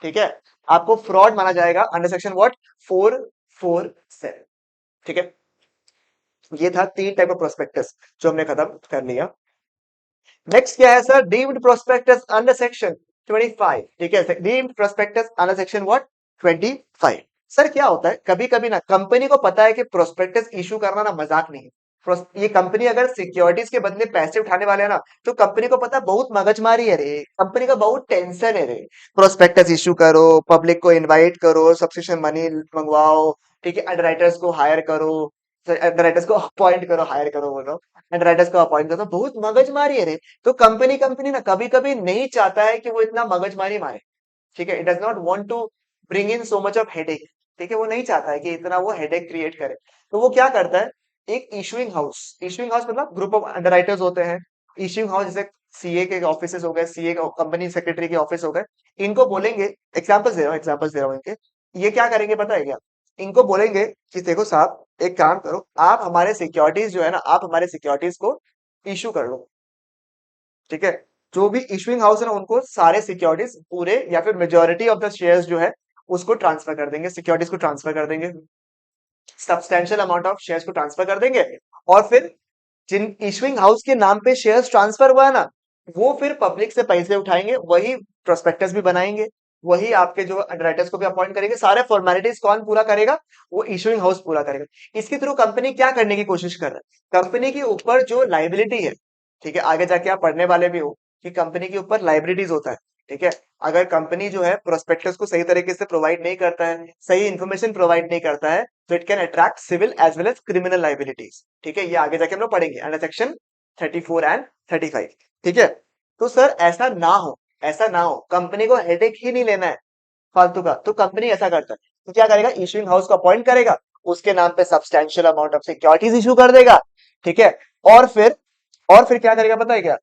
ठीक है, आपको फ्रॉड माना जाएगा अंडर सेक्शन व्हाट, 447। ठीक है, ये था 3 टाइप ऑफ प्रोस्पेक्टस जो हमने खत्म कर लिया। नेक्स्ट क्या है sir, deemed prospectus under section 25। ठीक है, deemed prospectus under section what, 25। Sir क्या होता है, कभी कभी ना कंपनी को पता है कि प्रोस्पेक्टस इशू करना ना मजाक नहीं है। ये कंपनी अगर सिक्योरिटीज के बदले पैसे उठाने वाले हैं ना, तो कंपनी को पता है बहुत मगजमारी है रे, कंपनी का बहुत टेंशन है रे। प्रोस्पेक्टस इशू करो, पब्लिक को इनवाइट करो, सब्सक्रिप्शन मनी मंगवाओ, ठीक है, अंडरराइटर्स को हायर करो, अंडरराइटर्स को अपॉइंट करो, हायर करो बोलो, अंडरराइटर्स को अपॉइंट करो, तो बहुत मगजमारी है रे। तो कंपनी कंपनी ना कभी कभी नहीं चाहता है कि वो इतना मगजमारी मारे। ठीक है, it does not want to bring in so much of headache. ठीक है, वो नहीं चाहता है कि इतना वो हेडेक क्रिएट करे। तो वो क्या करता है, एक इशुइंग हाउस, इशुइंग हाउस मतलब ग्रुप ऑफ अंडरराइटर्स होते हैं। इशुइंग हाउस जैसे सीए के ऑफिस हो गए, सीए कंपनी सेक्रेटरी के ऑफिस हो गए, इनको बोलेंगे, एग्जाम्पल्स दे रहा हूँ इनके, ये क्या करेंगे पता है क्या, इनको बोलेंगे कि देखो साहब एक काम करो, आप हमारे सिक्योरिटीज जो है ना, आप हमारे सिक्योरिटीज को इशू कर लो। ठीक है, जो भी इशुइंग हाउस है ना, उनको सारे सिक्योरिटीज पूरे या फिर मेजोरिटी ऑफ द शेयर्स जो है उसको ट्रांसफर कर देंगे, सिक्योरिटीज को ट्रांसफर कर देंगे, सब्सटेंशियल अमाउंट ऑफ शेयर्स को ट्रांसफर कर देंगे। और फिर जिन इशुइंग हाउस के नाम पे शेयर्स ट्रांसफर हुआ है ना, वो फिर पब्लिक से पैसे उठाएंगे, वही प्रोस्पेक्टस भी बनाएंगे, वही आपके जो अंडरराइटर्स को भी अपॉइंट करेंगे, सारे फॉर्मेलिटीज कौन पूरा करेगा, वो इशुइंग हाउस पूरा करेगा। इसके थ्रू कंपनी क्या करने की कोशिश कर रहा है, कंपनी के ऊपर जो लाइबिलिटी है, ठीक है, आगे जाके आप पढ़ने वाले भी हो कि कंपनी के ऊपर लाइबिलिटीज होता है। ठीक है, अगर कंपनी जो है प्रोस्पेक्टस को सही तरीके से प्रोवाइड नहीं करता है, सही इंफॉर्मेशन प्रोवाइड नहीं करता है, तो it can attract civil as well as criminal liabilities. ठीक है, ये आगे जाके हम लोग पढ़ेंगे अंडर सेक्शन 34 एंड 35। ठीक है, तो सर ऐसा ना हो, ऐसा ना हो, कंपनी को हेडेक ही नहीं लेना है फालतू का, तो कंपनी ऐसा करता है, तो क्या करेगा, इशुइंग हाउस को अपॉइंट करेगा, उसके नाम पे substantial amount of securities issue कर देगा। ठीक है, और फिर और फिर क्या करेगा पता है क्या,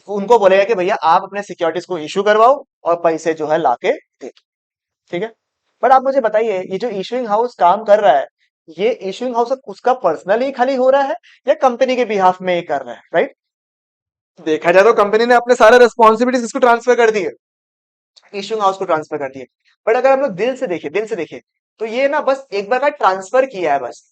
उनको बोलेगा कि भैया आप अपने सिक्योरिटीज को इशू करवाओ और पैसे जो है लाके दे दो। ठीक है, पर आप मुझे बताइए, ये जो इशुइंग हाउस काम कर रहा है, ये इशुइंग हाउस उसका पर्सनली खाली हो रहा है या कंपनी के बिहाफ में ही कर रहा है, राइट? देखा जाए तो कंपनी ने अपने सारे रेस्पॉन्सिबिलिटीज इसको ट्रांसफर कर दिए, इशुइंग हाउस को ट्रांसफर कर दिए। बट अगर हम लोग दिल से देखें तो ये ना बस एक बार का ट्रांसफर किया है बस,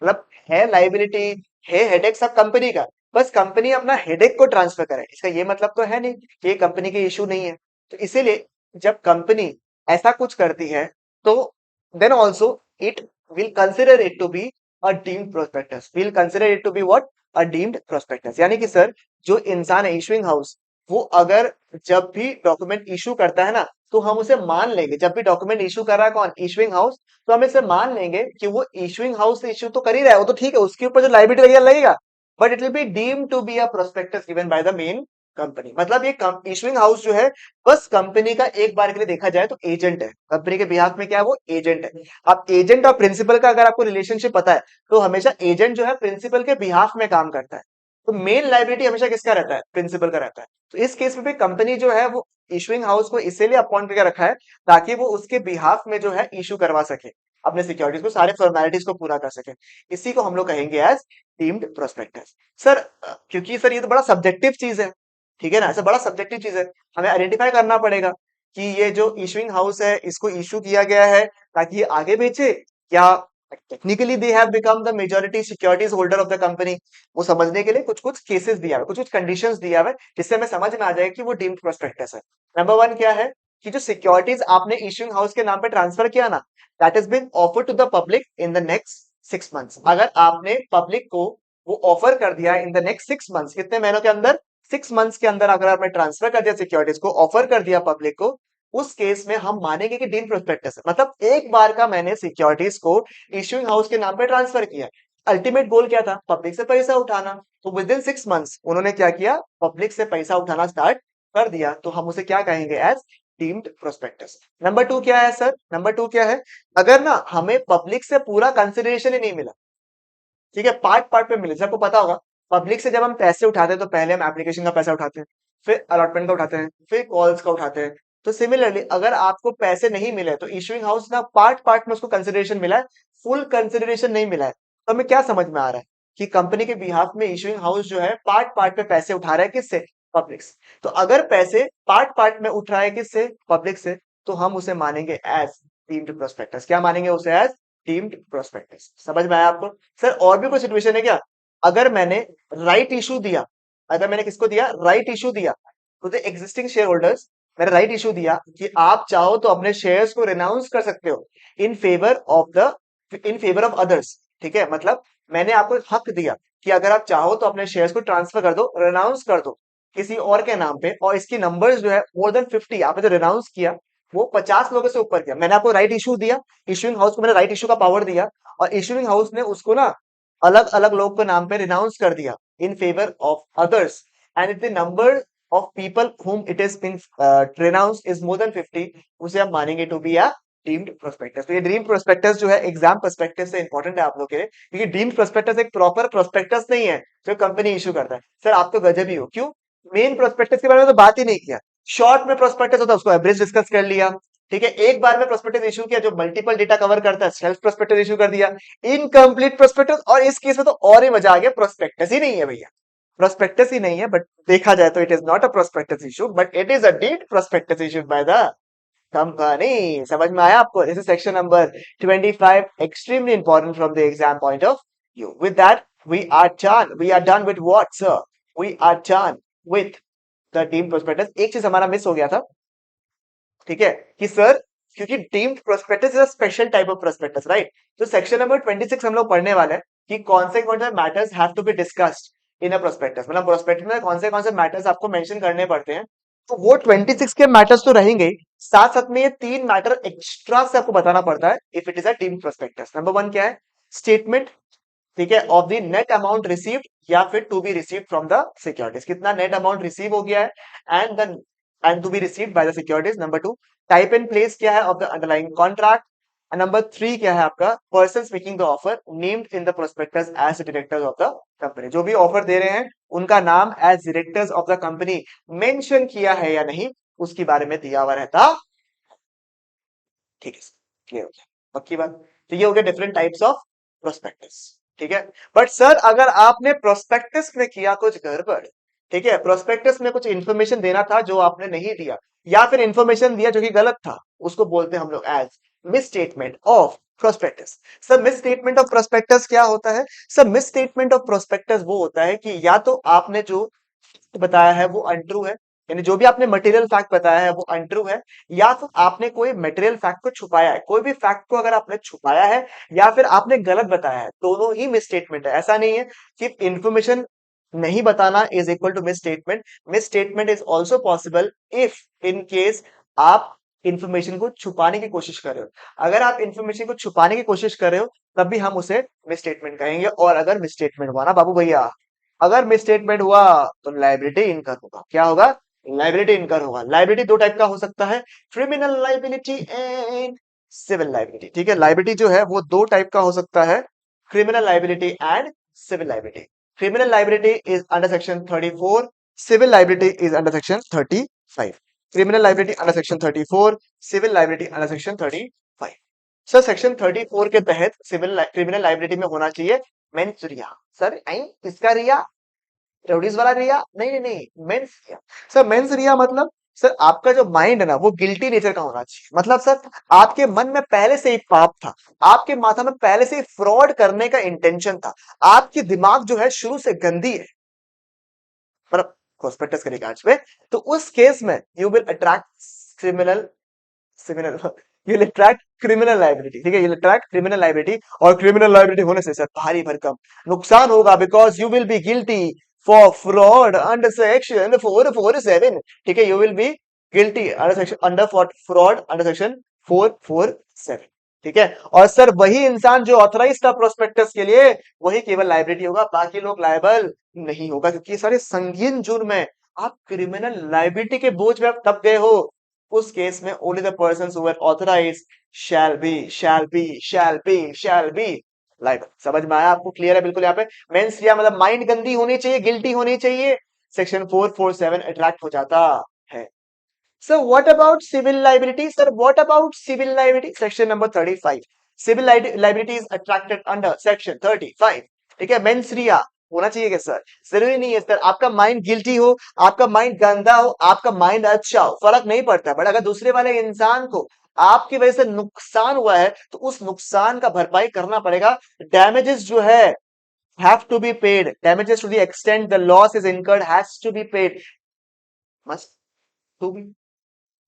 मतलब है लाइबिलिटी, है हेडेक सब कंपनी का, बस कंपनी अपना हेडेक को ट्रांसफर करे, इसका ये मतलब तो है नहीं कि ये कंपनी के इशू नहीं है। तो इसीलिए जब कंपनी ऐसा कुछ करती है, तो then also it will consider it to be a deemed prospectus, will consider it to be what, a deemed prospectus. यानी कि सर जो इंसान है इशुइंग हाउस, वो अगर जब भी डॉक्यूमेंट इशू करता है ना, तो हम उसे मान लेंगे, जब भी डॉक्यूमेंट इशू कर रहा है कौन, इशुइंग हाउस, तो हम इसे मान लेंगे कि वो इशुइंग हाउस से इशू तो कर ही रहा है, वो तो ठीक है, उसके ऊपर जो लाइबिलिटी लगेगा लगेगा, but it will be deemed to be a prospectus given by the main company. मतलब ये इशुइंग हाउस जो है बस कंपनी का एक बार के लिए देखा जाए तो एजेंट है, कंपनी के बिहाफ में क्या है, वो एजेंट है। अब एजेंट और प्रिंसिपल का अगर आपको रिलेशनशिप पता है, तो हमेशा एजेंट जो है प्रिंसिपल के बिहाफ में काम करता है, तो मेन लाइबिलिटी हमेशा किसका रहता है, प्रिंसिपल का रहता है। तो इस केस में भी कंपनी जो है वो इशुइंग हाउस को इसीलिए अपॉइंट करके रखा है ताकि वो उसके बिहाफ में जो है इशू करवा सके, अपने सिक्योरिटीज को, सारे फॉर्मेलिटीज को पूरा कर सके। इसी को हम लोग कहेंगे एज डीम्ड प्रोस्पेक्टस। सर क्योंकि सर ये तो बड़ा सब्जेक्टिव चीज है, ठीक है ना, ऐसा बड़ा सब्जेक्टिव चीज है, हमें आइडेंटिफाई करना पड़ेगा कि ये जो इशुइंग हाउस है इसको इशू किया गया है ताकि ये आगे बेचे, या technically they have become the majority securities holder of the company. वो समझने के लिए कुछ कुछ केसेस दिया हुआ है, कुछ कुछ कंडीशंस दिया हुआ है, जिससे हमें समझ में आ जाए कि वो डीम्ड प्रोस्पेक्टस है। नंबर वन क्या है, कि जो सिक्योरिटीज आपने इशुइंग हाउस के नाम पे ट्रांसफर किया ना, that is been offered to the public in the next 6 months. अगर आपने पब्लिक को वो ऑफर कर दिया इन द नेक्स्ट 6 मंथ्स, कितने महीनों के अंदर, 6 मंथ्स के अंदर अगर आपने ट्रांसफर कर दिया सिक्योरिटीज को, ऑफर कर दिया पब्लिक को, उस केस में हम मानेंगे कि डीम्ड प्रोस्पेक्टस है। मतलब एक बार का मैंने सिक्योरिटीज को इश्यूइंग हाउस के नाम पे ट्रांसफर किया, अल्टीमेट गोल क्या था, पब्लिक से पैसा उठाना। तो विद इन 6 मंथ्स उन्होंने क्या किया, पब्लिक से पैसा उठाना स्टार्ट कर दिया, तो हम उसे क्या कहेंगे, as deemed prospectus. Number two क्या है सर, नंबर टू क्या है, अगर ना हमें पब्लिक से पूरा कंसिडरेशन ही नहीं मिला, ठीक है, पार्ट पार्ट पे मिले, सबको पता होगा पब्लिक से जब हम पैसे उठाते हैं तो पहले हम एप्लीकेशन का पैसा उठाते हैं, फिर अलॉटमेंट का उठाते हैं, फिर कॉल्स का उठाते हैं। तो सिमिलरली अगर आपको पैसे नहीं मिले तो इशूइंग हाउस ना पार्ट पार्ट में उसको कंसिडरेशन मिला है, फुल कंसिडरेशन नहीं मिला है। तो हमें क्या समझ में आ रहा है कि कंपनी के बिहाफ में इशूइंग हाउस जो है पार्ट पार्ट पे पैसे उठा रहा है, किससे, पब्लिक से। तो अगर पैसे पार्ट पार्ट में उठ रहा है किससे, पब्लिक से, तो हम उसे मानेंगे एज डीम्ड प्रोस्पेक्टस। क्या मानेंगे उसे, एज डीम्ड प्रोस्पेक्टस। समझ में आया आपको। सर और भी कोई सिचुएशन है क्या, अगर मैंने राइट इशू दिया, अगर मैंने किसको दिया, राइट इशू दिया to the existing shareholders, मैंने राइट इशू दिया कि आप चाहो तो अपने शेयर्स को रिनाउंस कर सकते हो in favour of the, in favour of others, ठीक है, मतलब मैंने आपको हक दिया कि अगर आप चाहो तो अपने शेयर्स को ट्रांसफर कर दो, रिनाउंस कर दो किसी और के नाम पे, और इसकी नंबर्स जो है मोर देन 50, आपने जो रिनाउंस किया वो 50 लोगों से ऊपर किया, मैंने आपको राइट इशू दिया, इशूइंग हाउस को मैंने राइट इशू का पावर दिया, और इशूइंग हाउस ने उसको ना अलग अलग लोग के नाम पे रिनाउंस कर दिया in favour of others, and if the number of people whom it is been renounced is more than 50, उसे हम मानेंगे to be a deemed prospectus. तो ये डीम्ड प्रोस्पेक्टस जो है एग्जाम पर्सपेक्टिव से इंपॉर्टेंट है आप लोग के लिए, क्योंकि डीम्ड प्रोस्पेक्टस एक प्रॉपर प्रोस्पेक्टस नहीं है जो कंपनी इशू करता है। सर आप तो गजब ही हो, क्यों, मेन प्रोस्पेक्टस के बारे में तो बात ही नहीं किया, शॉर्ट में प्रोस्पेक्टस होता है उसको एवरेज डिस्कस कर लिया, ठीक है, एक बार में प्रोस्पेक्टस इशू किया जो मल्टीपल डेटा कवर करता है, सेल्फ प्रोस्पेक्टस इशू कर दिया, इनकम्प्लीट प्रोस्पेक्टस, और इस केस में तो और ही मजा आ गया, प्रोस्पेक्टस ही नहीं है भैया, प्रोस्पेक्टस ही नहीं है, बट देखा जाए तो it is not a prospectus issue, but it is a deed prospectus issued by the company. समझ में आया आपको। This is section number 25, extremely important from the exam point of view. With that we are done with what sir, we are done with the deemed prospectus. एक चीज हमारा miss हो गया था, ठीक है, कि सर क्योंकि deemed prospectus is a special type of prospectus, right. तो सेक्शन नंबर 26 हम लोग पढ़ने वाले हैं कि कौन से matters have to be discussed in a prospectus, मतलब प्रोस्पेक्टस में कौन से मैटर्स आपको मेंशन करने पड़ते हैं। तो वो 26 के मैटर्स तो रहेंगे ही, साथ साथ में ये 3 मैटर एक्स्ट्रा से आपको बताना पड़ता है if it is a deemed prospectus. Number 1 क्या है, स्टेटमेंट, ठीक है, of the net amount received या फिर to be received from the securities, कितना नेट अमाउंट रिसीव हो गया है and the and to be received by the securities. Number 2 type and place क्या है of the underlying contract, and number 3 क्या है आपका, person making the offer named in the prospectus as directors of the company, जो भी offer दे रहे हैं उनका नाम as directors of the company mention किया है या नहीं, उसके बारे में दिया हुआ रहता, ठीक है, क्लियर हो गया, पक्की बात। तो ये हो गया डिफरेंट टाइप्स ऑफ प्रोस्पेक्टस, ठीक है। बट सर अगर आपने प्रोस्पेक्टस में किया कुछ गड़बड़, ठीक है, प्रोस्पेक्टस में कुछ इंफॉर्मेशन देना था जो आपने नहीं दिया, या फिर इंफॉर्मेशन दिया जो कि गलत था, उसको बोलते हैं हम लोग as misstatement of prospectus. Sir misstatement of prospectus क्या होता है, sir misstatement of prospectus वो होता है कि या तो आपने जो बताया है वो अनट्रू है, यानी जो भी आपने मटेरियल फैक्ट बताया है वो अनट्रू है, या फिर आपने कोई मटेरियल फैक्ट को छुपाया है, कोई भी फैक्ट को अगर आपने छुपाया है या फिर आपने गलत बताया है, दोनों ही मिसस्टेटमेंट है। ऐसा नहीं है कि इंफॉर्मेशन नहीं बताना is equal to misstatement, misstatement is also possible if in case आप इंफॉर्मेशन को छुपाने की कोशिश कर रहे हो। अगर आप इंफॉर्मेशन को छुपाने की कोशिश कर रहे हो तब भी हम उसे मिसस्टेटमेंट कहेंगे, और अगर मिसस्टेटमेंट हुआ ना बाबू भैया, अगर मिसस्टेटमेंट हुआ तो लाइबिलिटी इनकर होगा। क्या होगा, लाइबिलिटी इनकर होगा। लाइबिलिटी दो टाइप का हो सकता है, criminal liability and civil liability, ठीक है, लाइबिलिटी जो है वो दो टाइप का हो सकता है, criminal liability and civil liability. Criminal liability is under section 34, civil liability is under section 35। Criminal liability under section 34, civil liability under section 35। Sir section 34 के तहत सिविल क्रिमिनल लाइबिलिटी में होना चाहिए मेंस रिया। सर आई किसका रिया, रउडीज वाला रिया, नहीं नहीं नहीं, मेंस रिया। सर मेंस रिया मतलब सर आपका जो माइंड है ना वो गिल्टी नेचर का होना चाहिए, मतलब सर आपके मन में पहले से ही पाप था, आपके माथा में पहले से ही फ्रॉड करने का इंटेंशन था, आपकी दिमाग जो है शुरू से गंदी है, मतलब प्रोस्पेक्टस के रिगार्ड्स में। तो उस केस में you will attract criminal, similar you will attract criminal liability, ठीक है, you will attract criminal liability, और क्रिमिनल लाइबिलिटी होने से सर भारी भरकम नुकसान होगा, because you will be guilty for fraud under section 447, ठीक है, you will be guilty under section under fraud under section 447, ठीक है। और सर वही इंसान जो ऑथराइज था प्रोस्पेक्टस के लिए, वही केवल लाइबिलिटी होगा, बाकी लोग लायबल नहीं होगा, क्योंकि ये सारे संगीन जुर्म है। आप क्रिमिनल लाइबिलिटी के बोझ में आप दब गए हो, उस केस में only the person who are authorised shall be liable. समझ में आया आपको? क्लियर है बिल्कुल? यहाँ पे मेंस या मतलब माइंड गंदी होनी चाहिए, गिल्टी होनी चाहिए, सेक्शन 447 अट्रैक्ट हो जाता है। So what about civil liability? Sir, what about civil liability? Section number 35. Civil liability is attracted under section 35. ठीक है, मेंस रिया होना चाहिए क्या सर? जरूरी नहीं है सर, आपका माइंड गिल्टी हो, आपका माइंड गंदा हो, आपका माइंड अच्छा हो, फर्क नहीं पड़ता। बट अगर दूसरे वाले इंसान को आपकी वजह से नुकसान हुआ है, तो उस नुकसान का भरपाई करना पड़ेगा। डैमेजेस जो है have to be paid. Damages to the extent the loss is incurred has to be paid. Must to be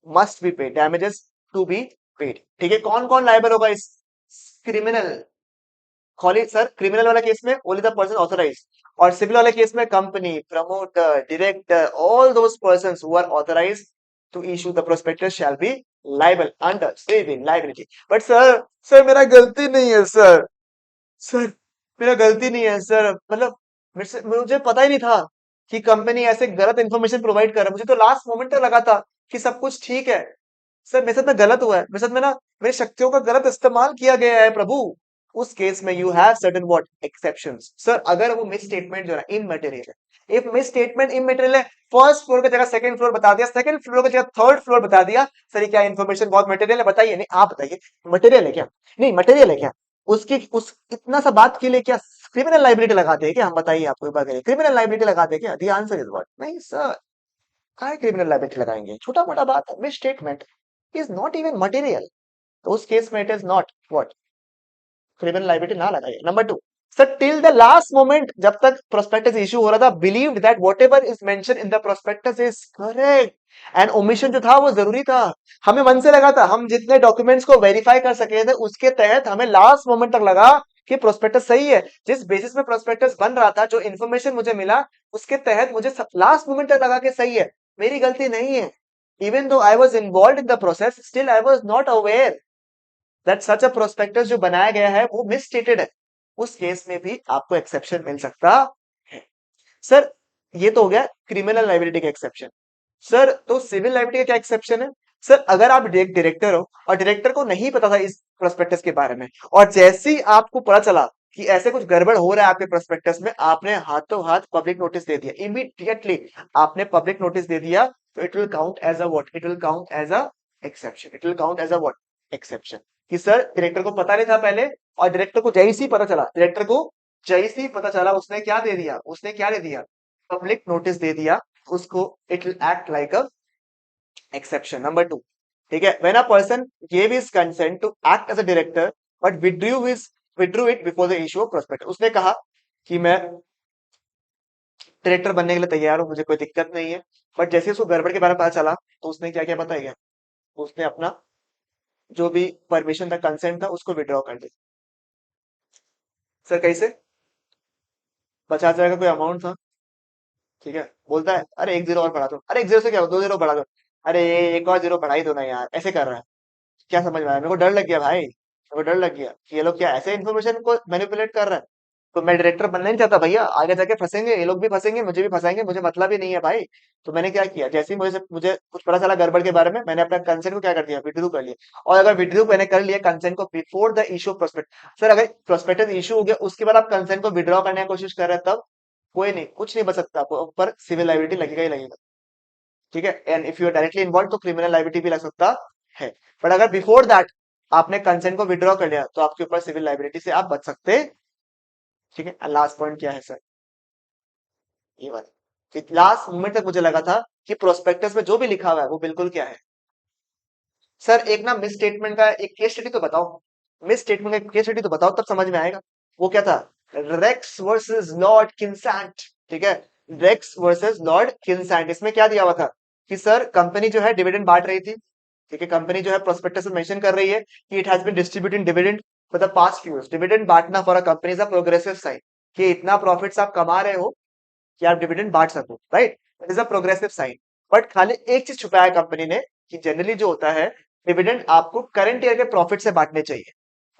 must be paid, damages to be paid, ठीक है। कौन कौन लायबल होगा इस? क्रिमिनल, खाली सर क्रिमिनल वाला केस में only the person authorise, और सिविल वाले केस में company, promoter, director, all those persons who are authorise to issue the prospectus shall be liable under civil liability. But sir मेरा गलती नहीं है सर, सर मेरा गलती नहीं है सर, मतलब मुझे पता ही नहीं था कि कंपनी ऐसे गलत इंफॉर्मेशन प्रोवाइड कर रहा है, मुझे तो लास्ट मोमेंट तक लगा था कि सब कुछ ठीक है। सर मेरे साथ में गलत हुआ है, मेरे साथ में ना मेरी शक्तियों का गलत इस्तेमाल किया गया है प्रभु। उस केस में you have certain what exceptions. Sir अगर वो मिस स्टेटमेंट जो है इमटेरियल है, इफ मिस स्टेटमेंट इमटेरियल है, फर्स्ट फ्लोर की जगह सेकंड फ्लोर बता दिया, सेकंड फ्लोर की जगह थर्ड फ्लोर बता दिया, सर ये क्या इन्फॉर्मेशन बहुत मटेरियल है? बताइए, नहीं आप बताइए, मटेरियल है क्या? नहीं मटेरियल है क्या? उसकी उस इतना सा बात के लिए क्या क्रिमिनल लाइबिलिटी लगाते हैं क्या? हम बताइए, आपको एक बार करिए, क्रिमिनल लाइबिलिटी लगाते हैं क्या? The answer is what? नहीं सर, काय क्रिमिनल लाइबिलिटी लगाएंगे? छोटा मोटा बात है, miss statement is not even material, तो उस केस में it is not what criminal liability ना लगाइए। Number two, sir till the last moment, जब तक प्रोस्पेक्टस इशू हो रहा था, believed that whatever is mention in the prospectus is correct, and omission जो था वो जरूरी था। हमें मन से लगा था, हम जितने डॉक्यूमेंट्स को वेरीफाई कर सके थे उसके तहत हमें लास्ट मोमेंट तक लगा कि प्रोस्पेक्टस सही है। जिस बेसिस में प्रोस्पेक्टस बन रहा था, जो इन्फॉर्मेशन मुझे मिला, उसके तहत मुझे लास्ट मोमेंट तक लगा कि सही है, मेरी गलती नहीं है। Even though I was involve in the process, still I was not aware that such a prospectus जो बनाया गया है वो मिस स्टेटेड है। उस केस में भी आपको एक्सेप्शन मिल सकता है। सर ये तो हो गया क्रिमिनल लाइबिलिटी का एक्सेप्शन। सर तो सिविल लाइबिलिटी का क्या एक्सेप्शन है? सर अगर आप डायरेक्टर हो और डायरेक्टर को नहीं पता था इस प्रोस्पेक्टस के बारे में, और जैसे ही आपको पता चला कि ऐसे कुछ गड़बड़ हो रहा है आपके प्रोस्पेक्टस में, आपने हाथों हाथ पब्लिक नोटिस दे दिया, इमीडिएटली आपने पब्लिक नोटिस दे दिया, तो it will count as a what? It will count as a exception, it will count as a what? Exception. कि सर डायरेक्टर को पता नहीं था पहले, और डायरेक्टर को जैसे ही पता चला, डायरेक्टर को जैसे ही पता चला, उसने क्या दे दिया? उसने क्या दे दिया? पब्लिक नोटिस दे दिया उसको। It will act like a exception. Number two, ठीक है, when a person gave his consent to act as a director but withdrew it before the issue of prospectus, उसने कहा कि मैं डायरेक्टर बनने के लिए तैयार हूं, मुझे कोई दिक्कत नहीं है, बट जैसे उसको गड़बड़ के बारे में पता चला, तो उसने क्या क्या बताया? उसने अपना जो भी परमिशन था, कंसेंट था, उसको विड्रॉ कर दिया। सर कैसे? 50,000 का कोई अमाउंट था, ठीक है, बोलता है अरे एक जीरो और बढ़ा दो, अरे एक जीरो से क्या हो, दो जीरो बढ़ा दो, अरे एक और जीरो बढ़ा ही दो ना यार, ऐसे कर रहा है। क्या समझ में आया? मेरे को डर लग गया भाई, मेरे को डर लग गया कि ये लोग क्या ऐसे इन्फॉर्मेशन को मैनिपुलेट कर रहा है। तो मैं डायरेक्टर बनना नहीं चाहता भैया, आगे जाके फंसेंगे ये लोग, भी फंसेंगे, मुझे भी फंसाएंगे, मुझे मतलब ही नहीं है भाई। तो मैंने क्या किया, जैसे ही मुझे मुझे कुछ पता चला गड़बड़ के बारे में, मैंने अपना कंसेंट को क्या कर दिया? विड्रू कर लिया। और अगर विड्रू मैंने कर लिया कंसेंट को before the issue of prospect, sir अगर प्रोस्पेक्टस इशू हो गया उसके बाद आप कंसेंट को विड्रॉ करने की कोशिश कर रहे हैं, तब कोई नहीं, कुछ नहीं बच सकता, आपको ऊपर सिविल लाइबिलिटी लगेगा ही लगेगा, ठीक है। And if you are directly involve तो क्रिमिनल लाइबिलिटी भी लग सकता है। बट अगर बिफोर दैट आपने कंसेंट को विड्रॉ कर लिया, तो आपके ऊपर सिविल लाइबिलिटी से आप बच सकते, ठीक है। लास्ट पॉइंट क्या है सर? ये वाला लास्ट मोमेंट तक मुझे लगा था कि प्रोस्पेक्टस में जो भी लिखा हुआ है वो बिल्कुल क्या है। सर एक ना मिस स्टेटमेंट का एक केस स्टडी तो बताओ, मिस स्टेटमेंट का केस स्टडी तो बताओ, तब समझ में आएगा। वो क्या था? रेक्स वर्सेस लॉर्ड किनसैंट, ठीक है, रेक्स वर्सेस लॉर्ड किनसैंट। इसमें क्या दिया हुआ था कि सर कंपनी जो है डिविडेंड बांट रही थी, ठीक है, कंपनी जो है प्रोस्पेक्टस में मेंशन कर रही है कि it has been distributing dividend for the past few years. Dividend बांटना for a company is a progressive sign, कि इतना प्रॉफिट्स आप कमा रहे हो कि आप डिविडेंड बांट सको, right? It is a progressive sign. But खाली एक चीज छुपाया कंपनी ने, कि जनरली जो होता है, डिविडेंड आपको करंट ईयर के प्रॉफिट से बांटने चाहिए,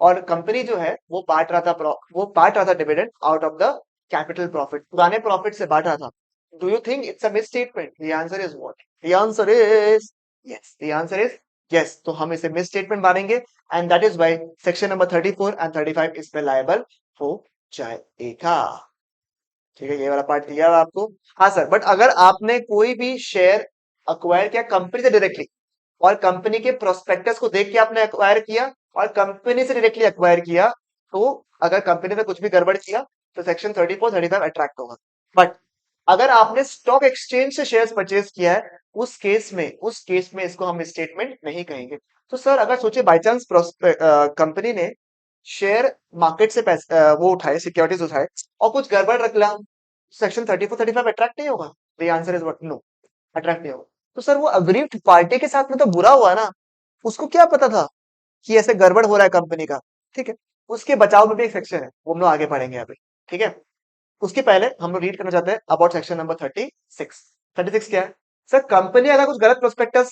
और कंपनी जो है वो बांट रहा था dividend out of the capital profit, पुराने प्रॉफिट से बांट रहा था। Do you think it's a miss statement? The answer is what? The answer is yes, the answer is yes. तो हम इसे मिस स्टेटमेंट मानेंगे, and that is why section number 34 and 35 इस पे लायबल हो जाएगा। ठीक है, ये वाला पार्ट क्लियर है आपको? हाँ सर, बट अगर आपने कोई भी शेयर अक्वायर किया कंपनी से डायरेक्टली, और कंपनी के प्रोस्पेक्टस को देख के आपने अक्वायर किया, और कंपनी से डायरेक्टली अक्वायर किया, तो अगर कंपनी ने कुछ भी गड़बड़ किया तो सेक्शन 34 35 अट्रैक्ट होगा। बट अगर आपने स्टॉक एक्सचेंज से शेयर्स परचेज किया है, उस केस में इसको हम स्टेटमेंट नहीं कहेंगे। तो सर अगर सोचिए बाई चांस कंपनी ने शेयर मार्केट से पैसे वो उठाए, सिक्योरिटीज उठाए, और कुछ गड़बड़ रखला, सेक्शन 34 35 अट्रैक्ट नहीं होगा? The answer is what? No, attract नहीं होगा। तो सर वो अग्रीव्ड पार्टी के साथ में तो बुरा हुआ ना, उसको क्या पता था कि ऐसे गड़बड़ हो रहा है कंपनी का? ठीक है, उसके बचाव में भी एक सेक्शन है, वो हम लोग आगे पढ़ेंगे अभी। ठीक है, उसके पहले हम लोग रीड करना चाहते हैं अबाउट सेक्शन नंबर 36। 36 क्या है? सर कंपनी अगर कुछ गलत प्रोस्पेक्टस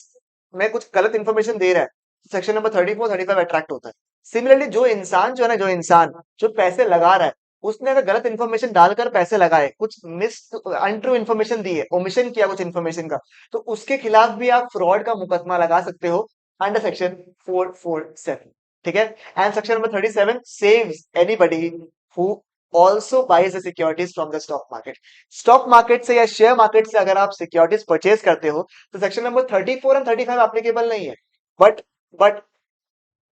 में कुछ गलत इंफॉर्मेशन दे रहा है, सेक्शन नंबर 34 35 अट्रैक्ट होता है। सिमिलरली जो इंसान जो है ना, जो इंसान जो पैसे लगा रहा है, उसने अगर गलत इंफॉर्मेशन डालकर पैसे लगाए, कुछ मिस अनट्रू इन्फॉर्मेशन दी है, ओमिशन किया कुछ इन्फॉर्मेशन का, तो उसके खिलाफ भी आप फ्रॉड का मुकदमा लगा सकते हो अंडर सेक्शन 447। ठीक है, and section number 37 saves anybody who also buys the securities from the stock market. Stock market से या शेयर मार्केट से अगर आप सिक्योरिटीज परचेज करते हो, तो सेक्शन नंबर 34 एंड 35 एप्लीकेबल नहीं है। बट बट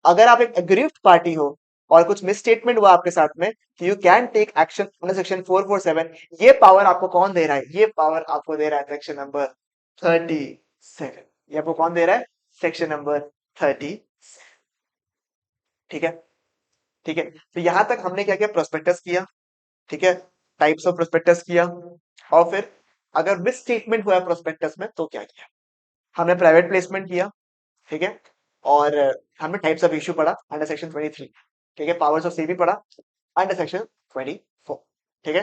अगर आप एक अग्रीव्ड पार्टी हो और कुछ मिस स्टेटमेंट हुआ आपके साथ में, you can take action under section 447। ये पावर आपको कौन दे रहा है? ये पावर आपको दे रहा है सेक्शन नंबर 37। ये आपको कौन दे रहा है? Section number 30। ठीक है, ठीक है। तो यहां तक हमने क्या किया? प्रोस्पेक्टस किया, ठीक है, टाइप्स ऑफ प्रोस्पेक्टस किया, और फिर अगर मिस स्टेटमेंट हुआ है प्रोस्पेक्टस में तो क्या किया? हमने प्राइवेट प्लेसमेंट किया, ठीक है, और हमने टाइप्स ऑफ इश्यू पढ़ा अंडर सेक्शन 23। ठीक है, पावर्स ऑफ सेबी पढ़ा अंडर सेक्शन 24। ठीक है,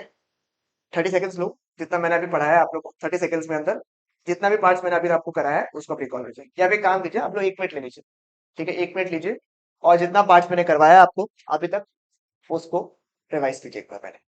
30 सेकंड्स लो, जितना मैंने अभी पढ़ाया है आप लोग को 30 सेकंड्स में अंदर जितना भी पार्ट्स मैंने अभी आपको कराया है उसको आप रिकॉल कीजिए, या फिर काम कीजिए, आप लोग 1 मिनट ले लीजिए। ठीक है, 1 मिनट लीजिए, और जितना पार्ट्स मैंने करवाया है आपको अभी तक, उसको रिवाइज कीजिए एक बार पहले।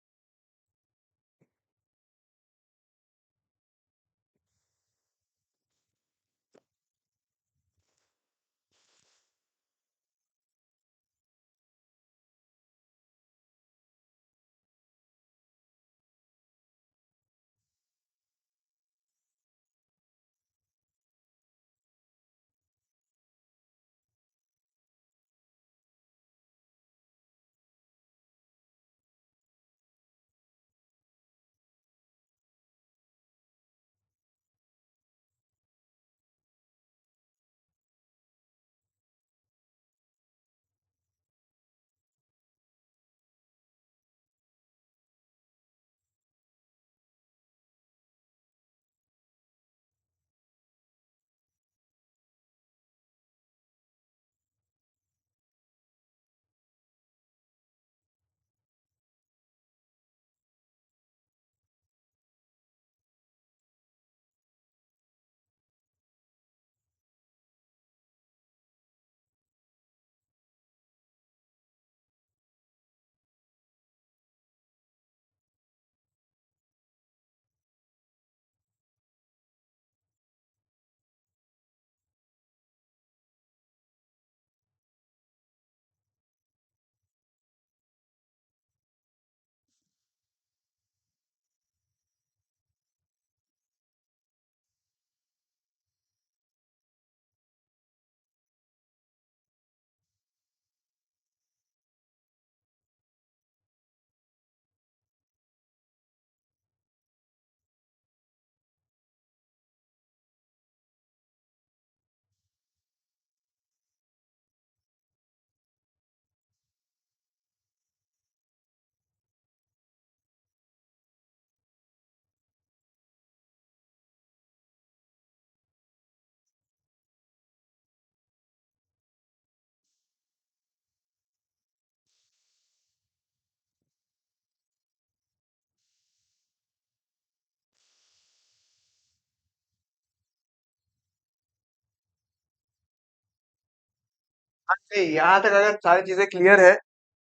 अरे यहाँ तक अगर सारी चीजें क्लियर है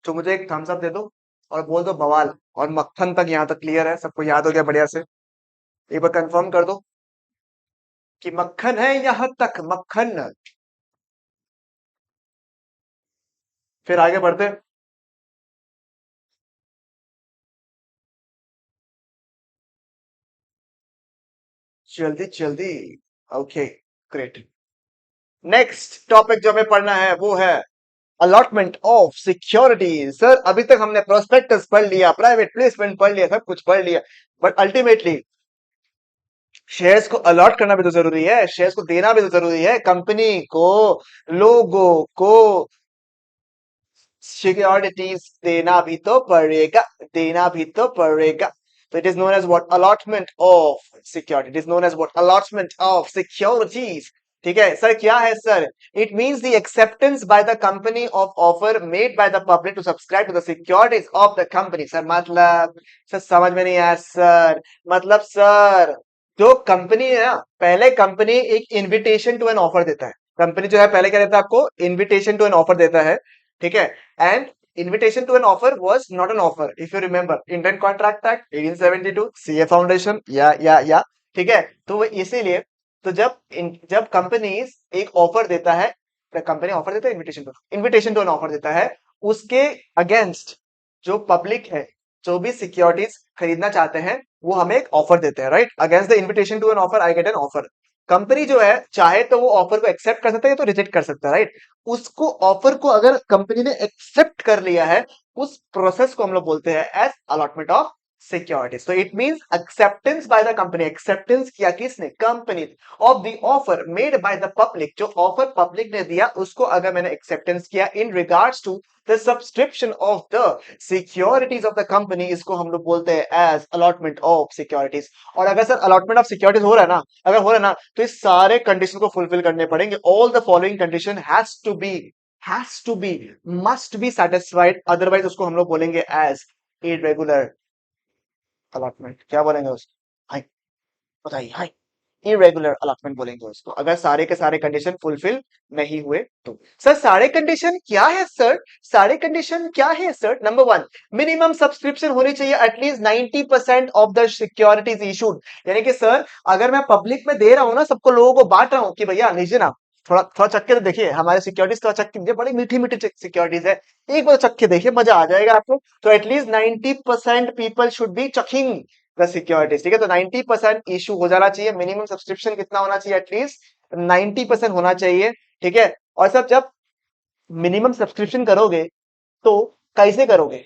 तो मुझे एक थम्स अप दे दो और बोल दो बवाल। और मक्खन तक यहाँ तक क्लियर है, सबको याद हो गया बढ़िया से। एक बार कंफर्म कर दो कि मक्खन है यहाँ तक, मक्खन। फिर आगे बढ़ते हैं। जल्दी जल्दी। Okay, great. नेक्स्ट टॉपिक जो हमें पढ़ना है वो है अलॉटमेंट ऑफ सिक्योरिटी। सर अभी तक हमने प्रोस्पेक्टस पढ़ लिया, प्राइवेट प्लेसमेंट पढ़ लिया, सब कुछ पढ़ लिया, बट अल्टीमेटली शेयर्स को अलॉट करना भी तो जरूरी है, शेयर्स को देना भी तो जरूरी है कंपनी को, लोगों को सिक्योरिटीज देना भी तो पड़ेगा, देना भी तो पड़ेगा। तो it is known as what, allotment of security. It is known as what, allotment of securities. ठीक है सर, क्या है sir? It means the acceptance by the company of offer made by the public to subscribe to the securities of the company. Sir मतलब, sir समझ में नहीं आया sir. मतलब सर, जो कंपनी है ना, पहले कंपनी एक इनविटेशन टू एन ऑफर देता है। कंपनी जो है पहले क्या देता है आपको, इनविटेशन टू एन ऑफर देता है। ठीक है, and invitation to an offer was not an offer, if you remember Indian Contract Act 1872, CA foundation, या ठीक है। तो वो इसीलिए, तो जब कंपनीज एक ऑफर देता है, कंपनी ऑफर देता है, इनविटेशन टू एन ऑफर देता है, उसके अगेंस्ट जो पब्लिक है, जो भी सिक्योरिटीज खरीदना चाहते हैं, वो हमें एक ऑफर देते हैं, right? Against the invitation to an offer I get an offer. Company जो है चाहे तो वो ऑफर को एक्सेप्ट कर सकता है या तो रिजेक्ट कर सकता है, राइट? उसको, ऑफर को अगर कंपनी ने एक्सेप्ट कर लिया है, उस प्रोसेस को हम लोग बोलते हैं एज अलॉटमेंट ऑफ सिक्योरिटीज। तो it means acceptance by the company, acceptance किया किसने, company, of the offer made by the public. जो ऑफर पब्लिक ने दिया उसको अगर मैंने एक्सेप्टेंस किया in regards to the subscription of the securities of the company, इसको हम लोग बोलते हैं एज अलॉटमेंट ऑफ सिक्योरिटीज। और अगर सर अलॉटमेंट ऑफ सिक्योरिटीज हो रहा है ना, अगर हो रहा है ना, तो इस सारे कंडीशन को फुलफिल करने पड़ेंगे। All the following condition has to be must be satisfied, otherwise उसको हम लोग बोलेंगे एज इरेगुलर अलॉटमेंट। क्या बोलेंगे उसको? हाय, बताइए, हाय। इरेगुलर अलॉटमेंट बोलेंगे उसको, अगर सारे के सारे कंडीशन फुलफिल नहीं हुए तो। सर सारे कंडीशन क्या है सर? सारे कंडीशन क्या है sir? Number one, minimum subscription होनी चाहिए at least 90% of the securities issued. यानी कि सर, अगर मैं पब्लिक में दे रहा हूं ना, सबको, लोगों को बांट रहा हूं कि भैया लीजिए ना, थोड़ा थोड़ा चक्के तो देखिए, हमारे सिक्योरिटीज थोड़ा चक्के दीजिए, बड़ी मीठी मीठी सिक्योरिटीज है, एक बार चक्के देखिए, मजा आ जाएगा आपको। तो at least 90% people should be चकिंग the securities. ठीक है, तो 90% इशू हो जाना चाहिए। मिनिमम सब्सक्रिप्शन कितना होना चाहिए? एटलीस्ट 90% होना चाहिए। ठीक है, और सब जब मिनिमम सब्सक्रिप्शन करोगे तो कैसे करोगे?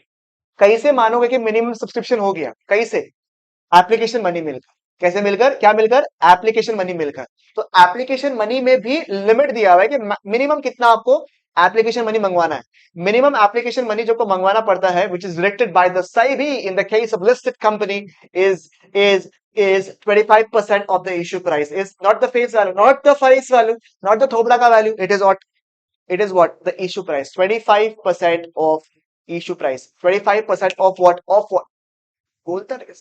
कैसे मानोगे कि मिनिमम सब्सक्रिप्शन हो गया? कैसे? एप्लीकेशन मनी मिलकर। कैसे मिलकर? क्या मिलकर? एप्लीकेशन मनी मिलकर। तो एप्लीकेशन मनी में भी लिमिट दिया हुआ है कि मिनिमम कितना आपको एप्लीकेशन मनी मंगवाना है। मिनिमम एप्लीकेशन मनी जो को मंगवाना पड़ता है, which is directed by the SEBI in the case of listed company, is is 25% of the issue price, is not the face value, not the face value, not the thobla ka value. It is what the issue price, 25% of issue price, 25% of what बोलता है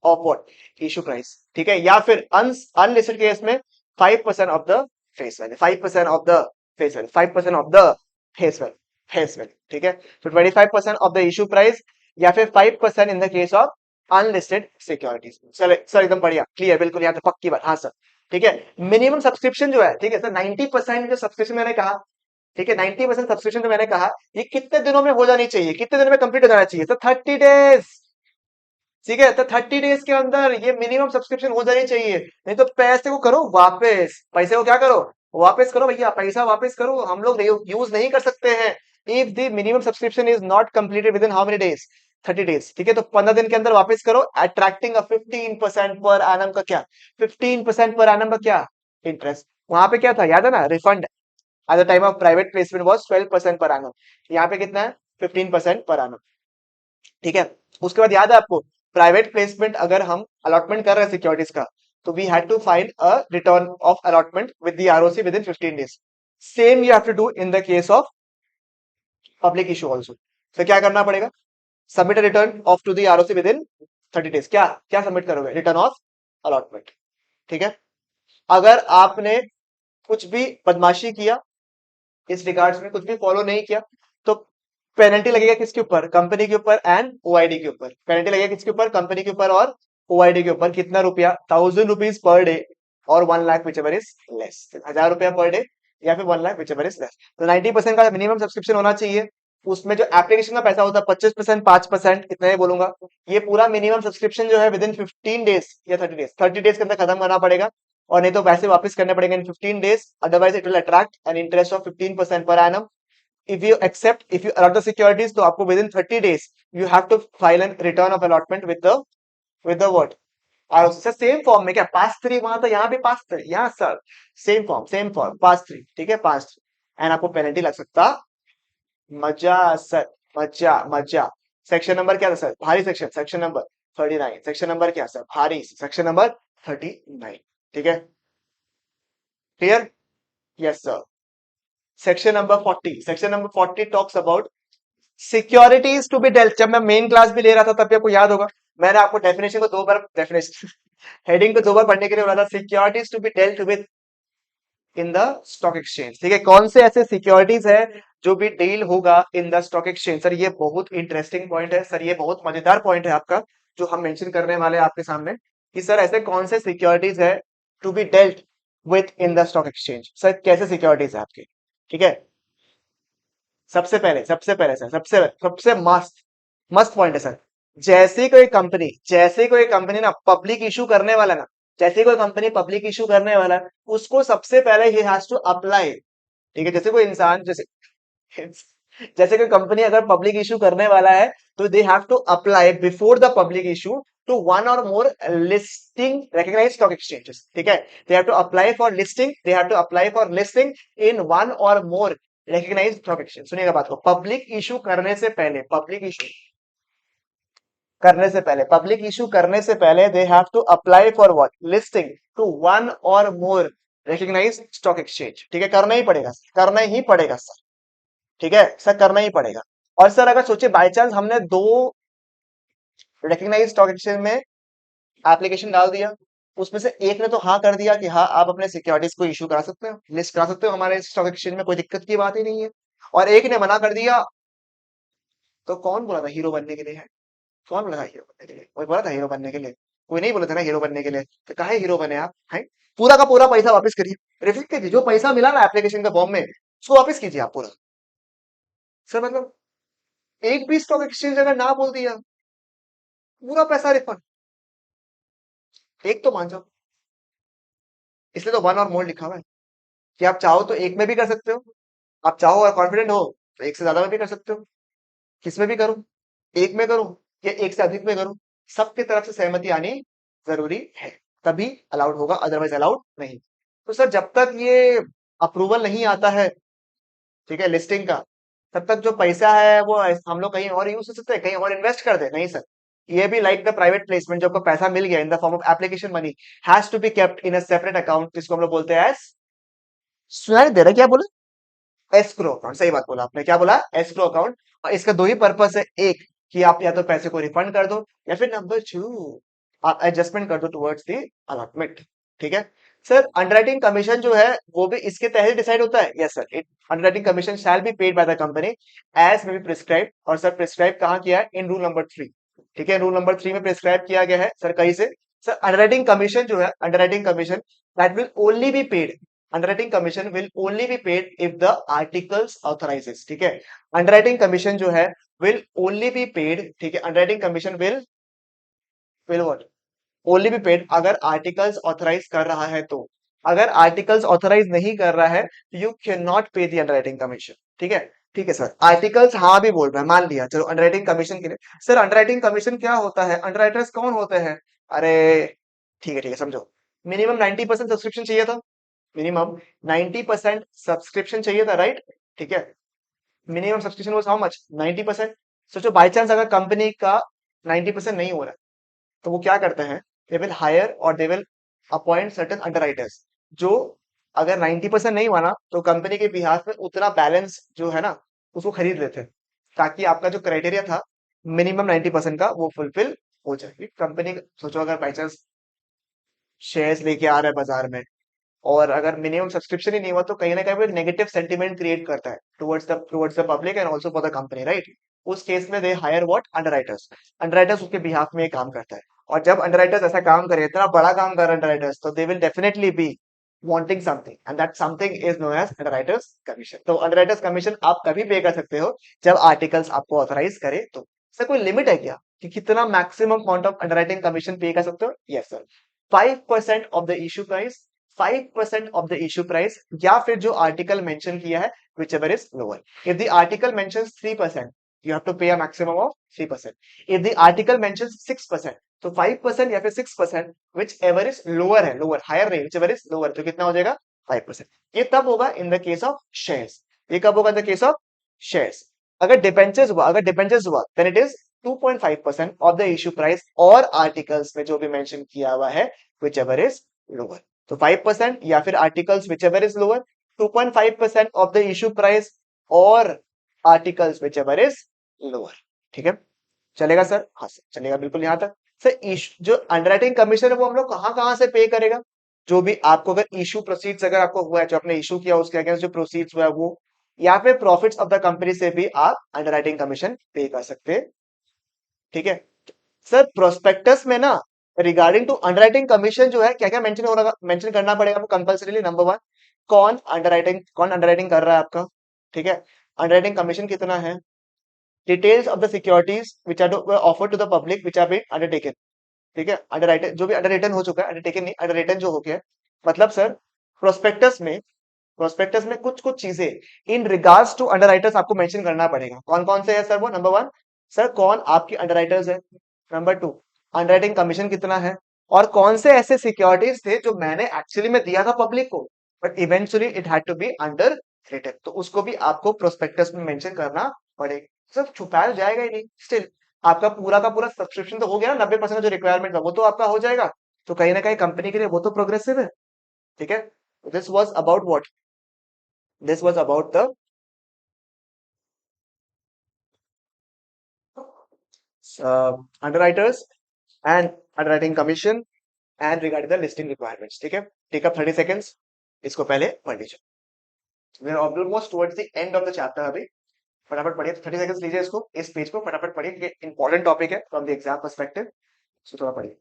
of what, issue price. ठीक है, या फिर unlisted case में 5% of the face value, 5% of the face value, 5% of the face value, face value. ठीक है, तो 25% ऑफ द इशू प्राइस, या फिर 5% इन the case of unlisted securities. Sir sir एकदम बढ़िया, क्लियर, बिल्कुल यहाँ तो पक्की बात। हाँ सर, ठीक है। मिनिमम सब्सक्रिप्शन जो है, ठीक है सर, 90% जो सब्सक्रिप्शन मैंने कहा, ठीक है, 90% सब्सक्रिप्शन जो मैंने कहा, ये कितने दिनों में हो जानी चाहिए, कितने दिनों में कंप्लीट हो जाना चाहिए? Sir 30 days. ठीक है, तो 30 डेज के अंदर ये मिनिमम सब्सक्रिप्शन हो जानी चाहिए। नहीं तो पैसे को करो वापस, पैसे को क्या करो, वापस करो भैया, पैसा वापस करो, हम लोग यूज नहीं कर सकते हैं। If the minimum subscription is not completed with in how many days? 30 days. ठीक है, तो 15 दिन के अंदर वापस करो, अट्रैक्टिंग अ 15% पर एनम का क्या, 15% पर एनम का क्या, इंटरेस्ट। वहां पे क्या था याद है ना, refund eight the time of private placement was 12% per annum. यहाँ पे कितना है? 15% पर एनम। ठीक है, उसके बाद याद है आपको, प्राइवेट प्लेसमेंट अगर हम अलॉटमेंट कर रहे हैं सिक्योरिटीज का, तो we had to find a return of allotment with the ROC within 15 days. Same you have to do in the case of public issue also. तो क्या करना पड़ेगा? Submit return of to the ROC within 30 days. क्या क्या submit करोगे? Return of allotment. ठीक है, अगर आपने कुछ भी बदमाशी किया, इस रिगार्ड्स में कुछ भी फॉलो नहीं किया तो पेनल्टी लगेगा किसके ऊपर, कंपनी के ऊपर एंड ओआईडी के ऊपर। पेनल्टी लगेगा किसके ऊपर, कंपनी के ऊपर और ओआईडी के ऊपर। कितना रुपया, 1000 रुपीज पर डे और 1 lakh which ever is less. 1000 रुपया पर डे या फिर 1 lakh which ever is less. तो 90% का मिनिमम सब्सक्रिप्शन होना चाहिए। उसमें जो एप्लीकेशन का पैसा होता है 25%, 5%, इतना ही बोलूंगा। ये पूरा मिनिमम सब्सक्रिप्शन जो है विद इन 15 डेज या 30 डेज, 30 डेज के अंदर खत्म करना पड़ेगा। और नहीं तो पैसे वापस करने पड़ेंगे इन 15 days, otherwise it will attract an interest of 15% per annum. if you allot the securities, तो आपको within 30 days you have to file an return of allotment with the what, और सर सेम फॉर्म में क्या पास three, वहां तो यहाँ भी पास three, यहाँ सर सेम फॉर्म पास थ्री, ठीक है पास थ्री। एंड आपको पेनल्टी लग सकता, मजा सर, मजा। सेक्शन नंबर क्या था सर, भारी section, section number 39। Section number क्या सर, भारी, सेक्शन नंबर 39। ठीक है, clear, yes sir. Section number 40, section number 40 talks about securities to be dealt. जब मैं मेन क्लास भी ले रहा था तब भी आपको याद होगा, मैंने आपको डेफिनेशन को 2 बार, डेफिनेशन हेडिंग को 2 बार पढ़ने के लिए बोला था, securities to be dealt within the stock exchange. ठीक है, कौन से ऐसे सिक्योरिटीज है जो भी डील होगा in the stock exchange. Sir ये बहुत इंटरेस्टिंग पॉइंट है सर, ये बहुत मजेदार पॉइंट है आपका जो हम मेंशन करने वाले हैं आपके सामने, कि सर ऐसे कौन से सिक्योरिटीज है to be dealt within the stock exchange. Sir कैसे सिक्योरिटीज है आपकी, ठीक है। सबसे पहले सर, सबसे सबसे मस्त मस्त पॉइंट है सर। जैसे कोई कंपनी ना पब्लिक इशू करने वाला ना, जैसे कोई कंपनी पब्लिक इशू करने वाला है, उसको सबसे पहले ही हैज टू अप्लाई। ठीक है, जैसे कोई इंसान, जैसे जैसे कोई कंपनी अगर पब्लिक इशू करने वाला है, तो they have to apply before the public issue to one or more listing recognised stock exchanges. ठीक है, they have to apply for listing, they have to apply for listing in one or more recognised stock exchange. सुनिएगा बात को, public issue करने से पहले they have to apply for what, listing to one or more recognised stock exchange. ठीक है, करना ही पड़ेगा, करना ही पड़ेगा सर। ठीक है सर, करना ही पड़ेगा। और सर अगर सोचे बाय चांस हमने 2 रिकॉग्नाइज्ड स्टॉक एक्सचेंज में एप्लीकेशन डाल दिया, उसमें से एक ने तो हाँ कर दिया कि हाँ आप अपने सिक्योरिटीज को इशू करा सकते हो, लिस्ट करा सकते हो हमारे स्टॉक एक्सचेंज में, कोई दिक्कत की बात ही नहीं है, और एक ने मना कर दिया, तो कौन बोला था हीरो बनने के लिए है, कौन बोला था हीरो बनने के लिए, कोई बोला था हीरो बनने के लिए, कोई नहीं बोला था ना हीरो बनने के लिए। तो काहे हीरो बने आप हैं, पूरा का पूरा पैसा वापस करिए, रिफंड कीजिए जो पैसा मिला ना एप्लीकेशन के फॉर्म में, उसको वापस कीजिए आप पूरा। सर मतलब एक भी स्टॉक एक्सचेंज अगर ना बोल दिया, पूरा पैसा रिफंड। एक तो मान जाओ, इसलिए तो वन और मोर लिखा हुआ है कि आप चाहो तो एक में भी कर सकते हो, आप चाहो और कॉन्फिडेंट हो तो एक से ज्यादा में भी कर सकते हो। किस में भी करूं, एक में करूं या एक से अधिक में करूं, सबकी तरफ से सहमति आनी जरूरी है, तभी अलाउड होगा, अदरवाइज अलाउड नहीं। तो सर जब तक ये अप्रूवल नहीं आता है, ठीक है, लिस्टिंग का, तब तक जो पैसा है वो हम लोग कहीं और यूज कर सकते हैं, कहीं और इन्वेस्ट कर दे नहीं सर। ये भी लाइक द प्राइवेट प्लेसमेंट, जो आपको पैसा मिल गया in the form of application money has to be kept in a separate account, जिसको हम लोग बोलते हैं एज, सुनाई दे रहा है क्या बोला, एस्क्रो अकाउंट। सही बात बोला आपने, क्या बोला, एस्क्रो अकाउंट। और इसका 2 ही पर्पस है, एक कि आप या तो पैसे को रिफंड कर दो, या फिर नंबर 2 आप एडजस्टमेंट कर दो टुवर्ड्स द अलॉटमेंट। ठीक है सर, अंडरराइटिंग कमीशन जो है वो भी इसके तहत डिसाइड होता है। Yes sir, it underwriting commission shall be paid by the company as may be prescribe. और सर प्रिस्क्राइब कहाँ किया है, इन रूल नंबर 3। ठीक है, रूल नंबर 3 में प्रिस्क्राइब किया गया है सर, कहीं से। सर अंडरराइटिंग कमीशन जो है, underwriting commission that will only be paid, underwriting commission will only be paid if the articles authorises. ठीक है, अंडरराइटिंग कमीशन जो है विल ओनली बी पेड, ठीक है, underwriting commission will what, only be paid अगर articles authorise कर रहा है तो। अगर आर्टिकल्स ऑथराइज नहीं कर रहा है, यू कैन नॉट पे द अंडरराइटिंग कमीशन। ठीक है, ठीक है सर, आर्टिकल्स हाँ भी बोल रहा है, मान लिया, चलो अंडरराइटिंग कमीशन के लिए। सर अंडरराइटिंग कमीशन क्या होता है, अंडरराइटर्स कौन होते हैं, अरे ठीक है समझो, मिनिमम 90% सब्सक्रिप्शन चाहिए था, मिनिमम 90% सब्सक्रिप्शन चाहिए था, राइट। ठीक है, minimum subscription was how much, 90%। सोचो बाय चांस अगर कंपनी का 90% नहीं हो रहा है, तो वो क्या करते हैं, दे विल हायर और they will appoint certain underwriters, जो अगर 90% नहीं हुआ ना, तो कंपनी के बिहाफ में उतना बैलेंस जो है ना उसको खरीद लेते हैं, ताकि आपका जो क्राइटेरिया था मिनिमम 90% का वो फुलफिल हो जाए। कंपनी सोचो अगर बाई चांस शेयर्स लेके आ रहा है बाजार में, और अगर मिनिमम सब्सक्रिप्शन ही नहीं हुआ तो कहीं ना कहीं नेगेटिव सेंटिमेंट क्रिएट करता है towards the public and also for the company, right? उस केस में they hire what, underwriters. Underwriters उसके बिहाफ में काम करता है। और जब अंडरराइटर्स ऐसा काम करे, इतना बड़ा काम कर अंडरराइटर्स, तो they will definitely be wanting something and that something is known as underwriters commission। तो underwriters commission आप कभी पे कर सकते हो जब आर्टिकल्स आपको ऑथराइज करे तो। सर कोई लिमिट है क्या कि कितना maximum amount of underwriting commission पे कर सकते हो? Yes sir, 5% of the issue price, 5% of the issue price, या फिर जो आर्टिकल मेंशन किया है which ever is lower. If the article mentions 3%, you have to pay a maximum of 3%। if the article mentions 6%, तो 5% या फिर 6%, which ever is lower है, lower higher नहीं, विच एवर इज लोअर, तो कितना हो जाएगा? 5%। ये तब होगा in the case of shares. ये कब होगा? In the case of shares. अगर डिबेंचर्स हुआ then it is 2.5% of the issue price, और आर्टिकल्स में जो भी मेंशन किया हुआ है विच एवर इज लोअर। तो 5% या फिर articles whichever is lower, 2.5% of the issue price, और articles whichever is lower. ठीक है, चलेगा सर? हाँ सर चलेगा, बिल्कुल यहाँ तक। सर जो अंडरराइटिंग कमीशन है वो हम लोग कहाँ कहाँ से पे करेगा? जो भी आपको अगर इशू प्रोसीड्स अगर आपको हुआ है, जो आपने इशू किया उसके अगेंस्ट जो प्रोसीड्स हुआ है वो, या फिर प्रॉफिट्स ऑफ द कंपनी से भी आप अंडरराइटिंग कमीशन पे कर सकते हैं। ठीक है सर, प्रोस्पेक्टस में ना रिगार्डिंग टू अंडरराइटिंग कमीशन जो है क्या क्या मेंशन होगा, मेंशन करना पड़ेगा आपको कंपल्सरीली। नंबर वन, कौन अंडरराइटिंग कर रहा है आपका? ठीक है, अंडरराइटिंग कमीशन कितना है, details of the securities which are offer to the public which are been undertaken. ठीक है, अंडर जो भी अंडर रिटन हो चुका है, अंडरटेकन नहीं, अंडर रिटन जो हो गया है, मतलब सर प्रोस्पेक्टस में, कुछ कुछ चीजें इन रिगार्ड्स टू अंडरराइटर्स आपको मेंशन करना पड़ेगा। कौन कौन से है सर वो? नंबर वन, सर कौन आपकी अंडरराइटर्स है। नंबर टू, अंडरराइटिंग कमीशन कितना है, और कौन से ऐसे सिक्योरिटीज थे जो मैंने एक्चुअली में दिया था पब्लिक को, but eventually it had to be underwritten, तो उसको भी आपको प्रोस्पेक्टस में मेंशन करना पड़ेगा। सर छुपाया जाएगा ही नहीं, स्टिल आपका पूरा का पूरा सब्सक्रिप्शन तो हो गया ना, 90% जो रिक्वायरमेंट था वो तो आपका हो जाएगा, तो कहीं ना कहीं कंपनी के लिए वो तो प्रोग्रेसिव है। ठीक है, this was about what, this was about the underwriters and underwriting commission and regarding the listing requirements। ठीक है, टेक अप 30 seconds, इसको पहले पढ़ लीजिए। We are almost towards the end of the chapter अभी। फटाफट पढ़िए, 30 seconds लीजिए इसको, इस पेज को फटाफट पढ़िए, इंपॉर्टेंट टॉपिक है फ्रॉम द एग्जाम पर्सपेक्टिव, सो थोड़ा पढ़िए।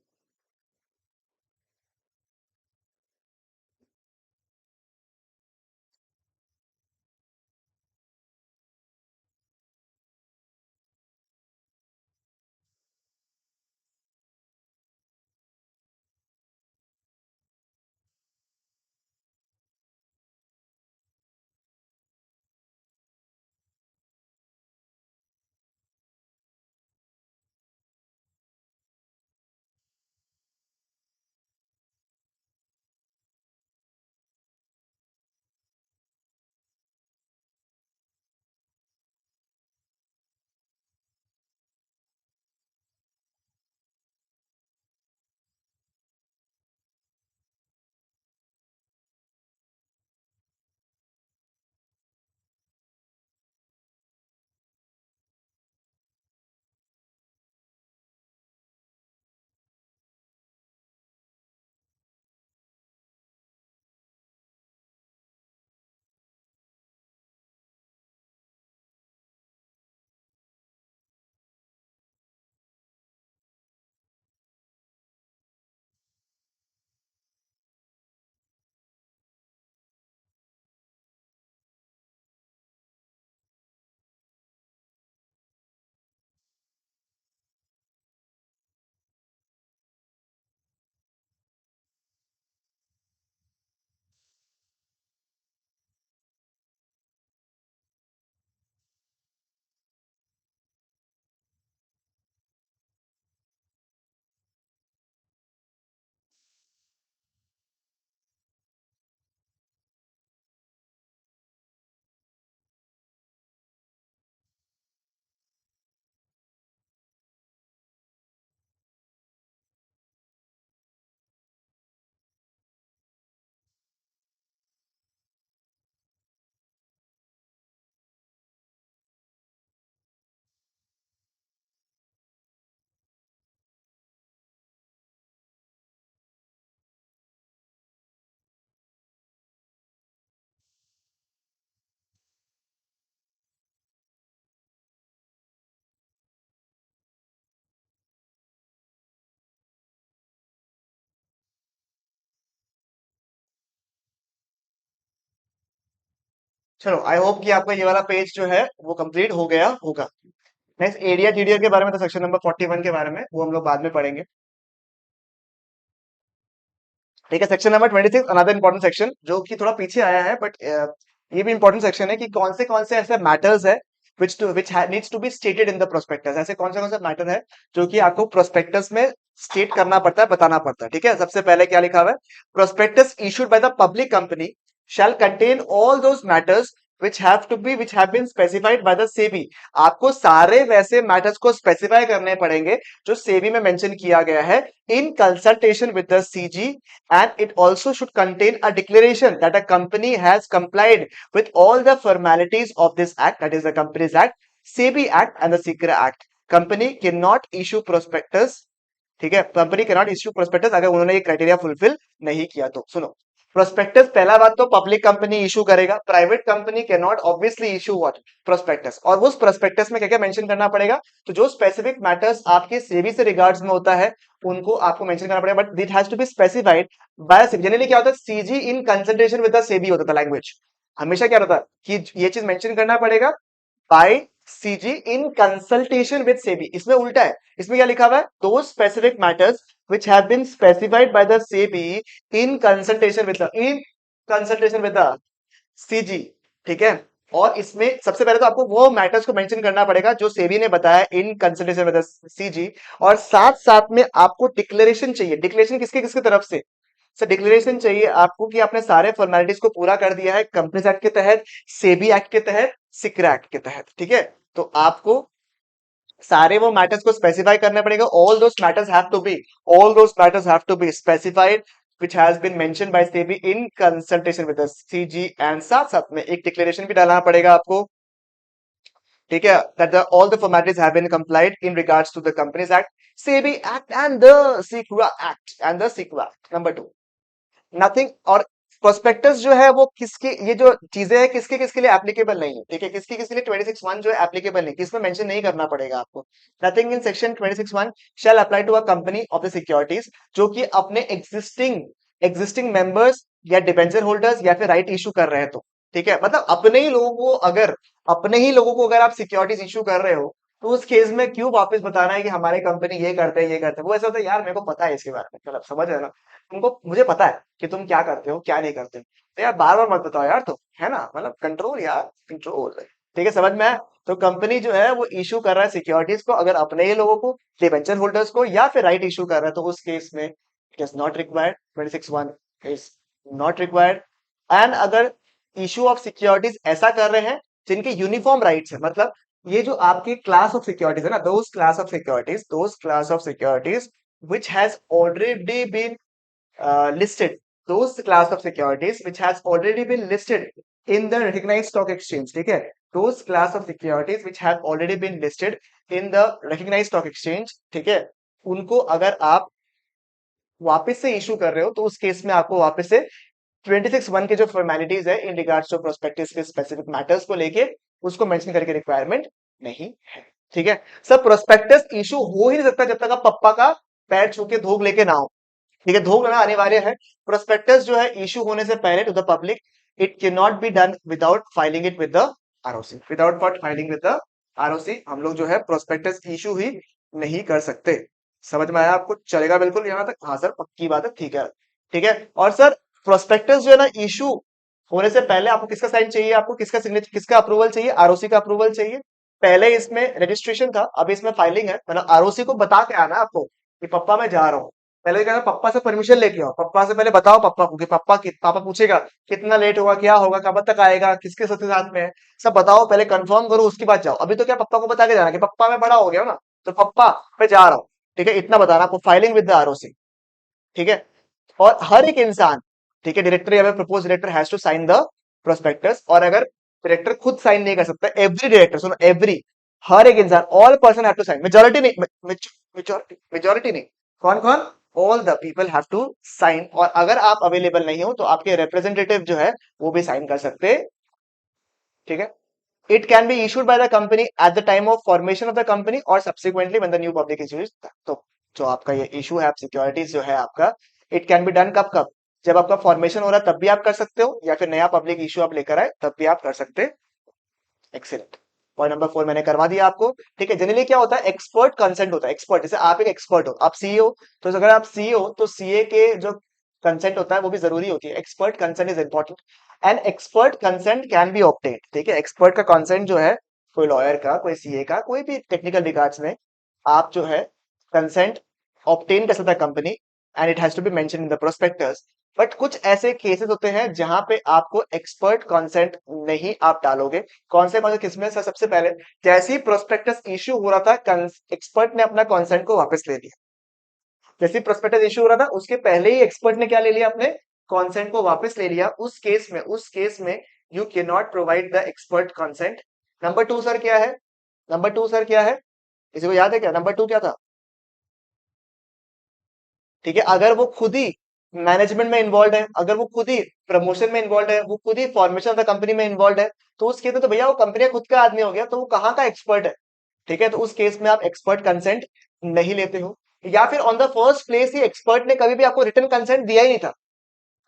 चलो, आई होप कि आपका ये वाला पेज जो है वो कंप्लीट हो गया होगा। नेक्स्ट एरिया टीडीआर के बारे में, तो सेक्शन नंबर 41 के बारे में वो हम लोग बाद में पढ़ेंगे। ठीक है, section number 26 another important section जो कि थोड़ा पीछे आया है, बट ये भी इंपॉर्टेंट सेक्शन है कि कौन से ऐसे मैटर्स है which needs to be stated in the prospectus. ऐसे कौन से मैटर है जो कि आपको प्रोस्पेक्टस में स्टेट करना पड़ता है, बताना पड़ता है। ठीक है, सबसे पहले क्या लिखा हुआ है? Prospectus issued by the public company shall contain all those matters which have been specified by the SEBI. आपको सारे वैसे मैटर्स को स्पेसिफाई करने पड़ेंगे जो सेबी में मेंशन किया गया है, in consultation with the CG, and it also should contain a declaration that a company has complied with all the formalities of this act, that is the Companies Act, SEBI Act and the SECRA Act। Company cannot issue prospectus, ठीक है, company cannot issue prospectus अगर उन्होंने ये criteria fulfil नहीं किया तो। सुनो, prospectus पहला बात तो पब्लिक कंपनी इशू करेगा, private company can not obviously issue what? Prospectus. और उस प्रोस्पेक्टस में क्या क्या मेंशन करना पड़ेगा? तो जो स्पेसिफिक मैटर्स आपके सेबी से रिगार्ड्स में होता है उनको आपको मेंशन करना पड़ेगा, but it has to be specified by SEBI. Generally क्या होता है, CG in consultation with the SEBI होता था लैंग्वेज। हमेशा क्या होता है कि ये चीज मेंशन करना पड़ेगा bye CG in consultation with SEBI. इसमें उल्टा है, इसमें क्या लिखा हुआ है? दो specific matters which have been specified by the SEBI in consultation with the CG। ठीक है, और इसमें सबसे पहले तो आपको वो मैटर्स को मेंशन करना पड़ेगा जो सेबी ने बताया इन कंसल्टेशन विद द सीजी, और साथ साथ में आपको डिक्लेरेशन चाहिए। डिक्लेरेशन किसके किसके तरफ से? सर डिक्लेरेशन चाहिए आपको कि आपने सारे फॉर्मेलिटीज को पूरा कर दिया है कंपनीज एक्ट के तहत, सेबी एक्ट के तहत, सिक्रा एक्ट के तहत। ठीक है, तो आपको सारे वो मैटर्स को स्पेसिफाई करना पड़ेगा। All those matters have to be specified which has been mentioned by SEBI in consultation with the CG, and साथ साथ में एक डिक्लेरेशन भी डालना पड़ेगा आपको। ठीक है, that all the formalities have been complied in regards to the Companies Act, SEBI Act and the SECRA Act। Number 2, nothing. और प्रोस्पेक्टस जो है वो किसके, ये जो चीजें है किसके किसके लिए एप्लीकेबल नहीं है। ठीक है, किसके किसके लिए 26(1) जो है एप्लीकेबल नहीं, किसमें मेंशन नहीं करना पड़ेगा आपको। Nothing in section 26(1) shall apply to a company of the securities जो कि अपने एग्जिस्टिंग मेंबर्स या डिबेंचर होल्डर्स या फिर राइट इशू कर रहे हैं तो। ठीक है, मतलब अपने ही लोगों को अगर आप सिक्योरिटीज इशू कर रहे हो तो उस केस में क्यों वापस बताना है कि हमारी कंपनी ये करते हैं ये करते हैं। वो ऐसा होता है, यार मेरे को पता है इसके बारे में, मतलब समझ रहे हो ना, तुमको मुझे पता है कि तुम क्या करते हो क्या नहीं करते, तो यार बार बार मत बताओ यार, तो है ना, मतलब कंट्रोल यार, कंट्रोल। ठीक है, समझ में आया? तो कंपनी जो है वो इशू कर रहा है सिक्योरिटीज को अगर अपने ही लोगों को, डिबेंचर होल्डर्स को, या फिर राइट इशू कर रहा है, तो उस केस में it is not required, 26(1) is not required. And अगर इशू ऑफ सिक्योरिटीज ऐसा कर रहे हैं जिनके यूनिफॉर्म राइट्स है, मतलब ये जो आपकी क्लास ऑफ सिक्योरिटीज है ना, those class of securities which has already been listed, those class of securities which has already been listed in the recognized stock exchange। ठीक है, those class of securities which have already been listed in the recognized stock exchange, ठीक है, उनको अगर आप वापस से issue कर रहे हो तो उस केस में आपको वापस से 26(1) के जो फॉर्मेलिटीज है इन रिगार्ड्स टू प्रोस्पेक्टस के स्पेसिफिक मैटर्स को लेके उसको मेंशन करके रिक्वायरमेंट नहीं है। ठीक है, सब प्रोस्पेक्टस इशू हो ही नहीं सकता जब तक आप पप्पा का पैर छू के धोख लेके ना हो। ठीक है, धोख लेना अनिवार्य है। प्रोस्पेक्टस जो है इशू होने से पहले to the public, it can not be done without filing it with the ROC. Without filing with the ROC हम लोग जो है प्रोस्पेक्टस इशू ही नहीं कर सकते। समझ में आया आपको? चलेगा बिल्कुल यहां तक? हाँ सर, पक्की बात है। ठीक है, ठीक है। और सर प्रोस्पेक्टस जो है ना इशू होने से पहले आपको किसका साइन चाहिए, आपको किसका सिग्नेचर, किसका अप्रूवल चाहिए? आरओसी का अप्रूवल चाहिए। पहले इसमें रजिस्ट्रेशन था, अब इसमें फाइलिंग है, मतलब आरओसी को बता के आना आपको कि पप्पा मैं जा रहा हूँ। पहले कहना पप्पा से परमिशन लेके आओ, पप्पा से पहले बताओ पप्पा को कि पापा पूछेगा कितना लेट होगा, क्या होगा, कब तक आएगा, किसके साथ में है, सब बताओ, पहले कंफर्म करो उसके बाद जाओ। अभी तो क्या पप्पा को बता के जाना कि पप्पा मैं बड़ा हो गया हूं ना, तो पप्पा मैं जा रहा हूँ। ठीक है, इतना बताना आपको, फाइलिंग विद द आरओसी। ठीक है, और हर एक इंसान, ठीक है, डायरेक्टर या propose director has to sign the prospectus. और अगर डायरेक्टर खुद साइन नहीं कर सकता, एवरी डायरेक्टर, सुनो, एवरी, हर एक इंसान, all person have to sign. Majority नहीं, मेजॉरिटी नहीं, कौन कौन? All the people have to sign. और अगर आप अवेलेबल नहीं हो तो आपके रिप्रेजेंटेटिव जो है वो भी साइन कर सकते। ठीक है, it can be issued by the company at the time of formation of the company और subsequently when the new public issue is. तो जो आपका ये इशू है सिक्योरिटीज जो है आपका, इट कैन बी डन कब कब? जब आपका फॉर्मेशन हो रहा है तब भी आप कर सकते हो, या फिर नया पब्लिक इश्यू आप लेकर आए तब भी आप कर सकते हैं। एक्सीलेंट। पॉइंट नंबर 4 मैंने करवा दिया आपको। ठीक है, जनरली क्या होता है, एक्सपर्ट कंसेंट होता है। एक्सपर्ट जैसे आप एक एक्सपर्ट हो, आप सीईओ, तो अगर आप सीईओ तो सीए के जो कंसेंट होता है वो भी जरूरी होती है। Expert consent is important and expert consent can be obtained. ठीक है, एक्सपर्ट का कंसेंट जो है, कोई लॉयर का, कोई सीए का, कोई भी टेक्निकल रिगार्ड्स में आप जो है कंसेंट ऑब्टेन कर सकता है company, and it has to be mention in the prospectus. But कुछ ऐसे केसेस होते हैं जहां पे आपको एक्सपर्ट कंसेंट नहीं आप डालोगे। कौन से किसमें सर? सबसे पहले जैसे ही प्रोस्पेक्टस इश्यू हो रहा था, एक्सपर्ट ने अपना कंसेंट को वापस ले लिया। जैसे प्रोस्पेक्टस इश्यू हो रहा था उसके पहले ही एक्सपर्ट ने क्या ले लिया, अपने कंसेंट को वापस ले लिया। उस केस में you can not provide the expert consent. Number 2 sir क्या है? नंबर 2 सर क्या है? किसी को याद है क्या नंबर 2 क्या था? ठीक है, अगर वो खुद ही मैनेजमेंट में इन्वॉल्व है, अगर वो खुद ही प्रमोशन में इन्वॉल्व है, वो खुद ही फॉर्मेशन ऑफ द कंपनी में इन्वॉल्व है, तो उस केस में तो भैया वो कंपनी खुद का आदमी हो गया, तो वो कहाँ का एक्सपर्ट है? ठीक है, तो उस केस में आप एक्सपर्ट कंसेंट नहीं लेते हो। या फिर on the first place he expert ने कभी भी आपको रिटर्न कंसेंट दिया ही नहीं था।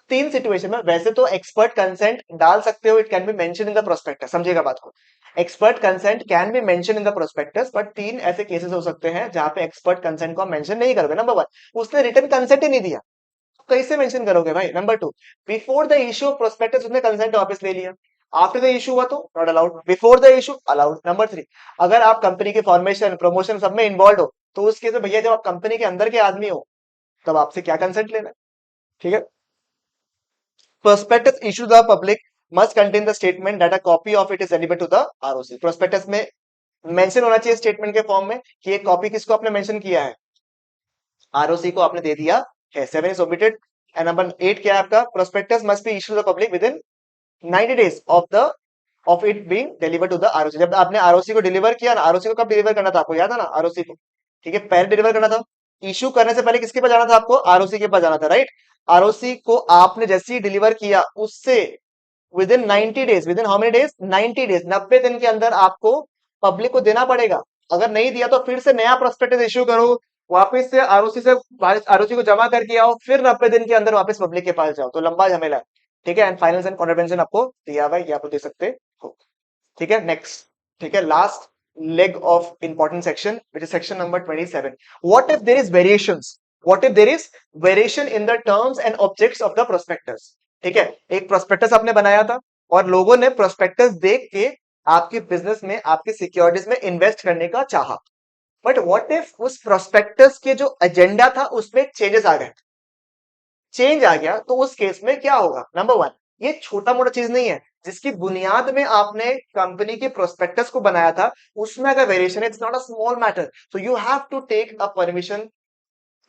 3 सिचुएशन में वैसे तो एक्सपर्ट कंसेंट डाल सकते हो, it can B mention in the prospectus. समझिएगा बात को, expert consent can be mention in the prospectus, but 3 ऐसे केसेस हो सकते हैं जहां पे एक्सपर्ट कंसेंट को मेंशन नहीं करोगे। नंबर 1, उसने रिटर्न कंसेंट ही नहीं दिया, तो कैसे मेंशन करोगे भाई? Number 2, before the issue of prospectus उसने कंसेंट वापस ले लिया, आफ्टर द इश्यू हुआ तो not allowed, before the issue allowed. Number 3, अगर आप कंपनी के फॉर्मेशन प्रमोशन सब में इन्वॉल्व हो, तो उस केस में भैया जब आप कंपनी के अंदर के आदमी हो तब आपसे क्या कंसेंट लेना है? ठीक है, prospectus issued to the public must contain the statement that a copy of it is delivered to the ROC। prospectus में मेंशन होना चाहिए स्टेटमेंट के फॉर्म में कि एक कॉपी किसको आपने मेंशन किया है, आरओसी को आपने दे दिया है। 7 इज ओमिटेड। एंड नंबर 8 क्या है आपका? prospectus must be issued to the public within 90 days of it being delivered to the ROC। जब आपने आरओसी को डिलीवर किया ना, आरओसी को कब डिलीवर करना था आपको याद है ना? आरओसी को, ठीक है, पहले डिलीवर करना था। इश्यू करने से पहले किसके पास जाना था आपको? आरओसी के पास जाना था, राइट। आरओसी को आपने जैसे ही डिलीवर किया उससे with in 90 days, with in how many days? 90 days, 90 दिन के अंदर आपको पब्लिक को देना पड़ेगा। अगर नहीं दिया तो फिर से नया प्रोस्पेक्टस इश्यू करो, वापस से आरओसी से आरओसी को जमा करके आओ, फिर 90 दिन के अंदर वापस पब्लिक के पास जाओ, तो लंबा झमेला है। ठीक है, एंड फाइनल्स एंड कॉन्ट्रीब्यूशन आपको दिया हुआ है, ये आपको दे सकते हो। ठीक है, नेक्स्ट। ठीक है, last leg of important section, which is section number 27। what if there is variations, what if there is variation in the terms and objects of the prospectus। ठीक है, एक प्रोस्पेक्टस आपने बनाया था और लोगों ने प्रोस्पेक्टस देख के आपके बिजनेस में, आपके सिक्योरिटीज में इन्वेस्ट करने का चाहा, बट व्हाट इफ उस प्रोस्पेक्टस के जो एजेंडा था उसमें चेंजेस आ गए, चेंज आ गया, तो उस केस में क्या होगा? नंबर 1, ये छोटा मोटा चीज नहीं है, जिसकी बुनियाद में आपने कंपनी के प्रोस्पेक्टस को बनाया था उसमें अगर वेरिएशन है, it's not a small matter, so you have to take a permission.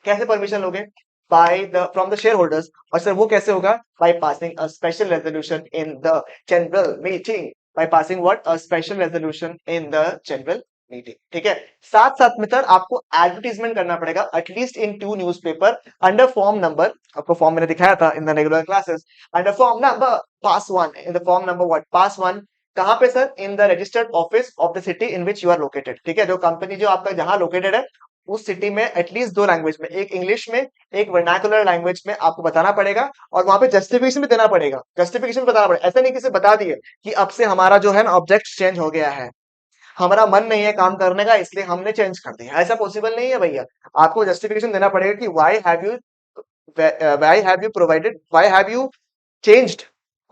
कैसे परमिशन लोगे? By the from the share holders. और सर वो कैसे होगा? By passing a special resolution in the general meeting, by passing what? A special resolution in the general meeting. ठीक है, साथ साथ में सर आपको एडवर्टीजमेंट करना पड़ेगा at least in 2 newspaper under form number, आपको फॉर्म मैंने दिखाया था in the regular classes, under form number PAS 1, in the form number what? PAS 1। कहां पे sir? In the registered office of the city in which you are located. ठीक है, जो company जो आपका जहां लोकेटेड है उस सिटी में एटलीस्ट 2 लैंग्वेज में, एक इंग्लिश में, एक वर्नाकुलर लैंग्वेज में आपको बताना पड़ेगा, और वहां पे जस्टिफिकेशन भी देना पड़ेगा, जस्टिफिकेशन बताना पड़ेगा। ऐसा नहीं किसी बता दिए कि अब से हमारा जो है ना ऑब्जेक्ट चेंज हो गया है, हमारा मन नहीं है काम करने का इसलिए हमने चेंज कर दिया, ऐसा पॉसिबल नहीं है भैया। आपको जस्टिफिकेशन देना पड़ेगा कि why have you provided, why have you changed,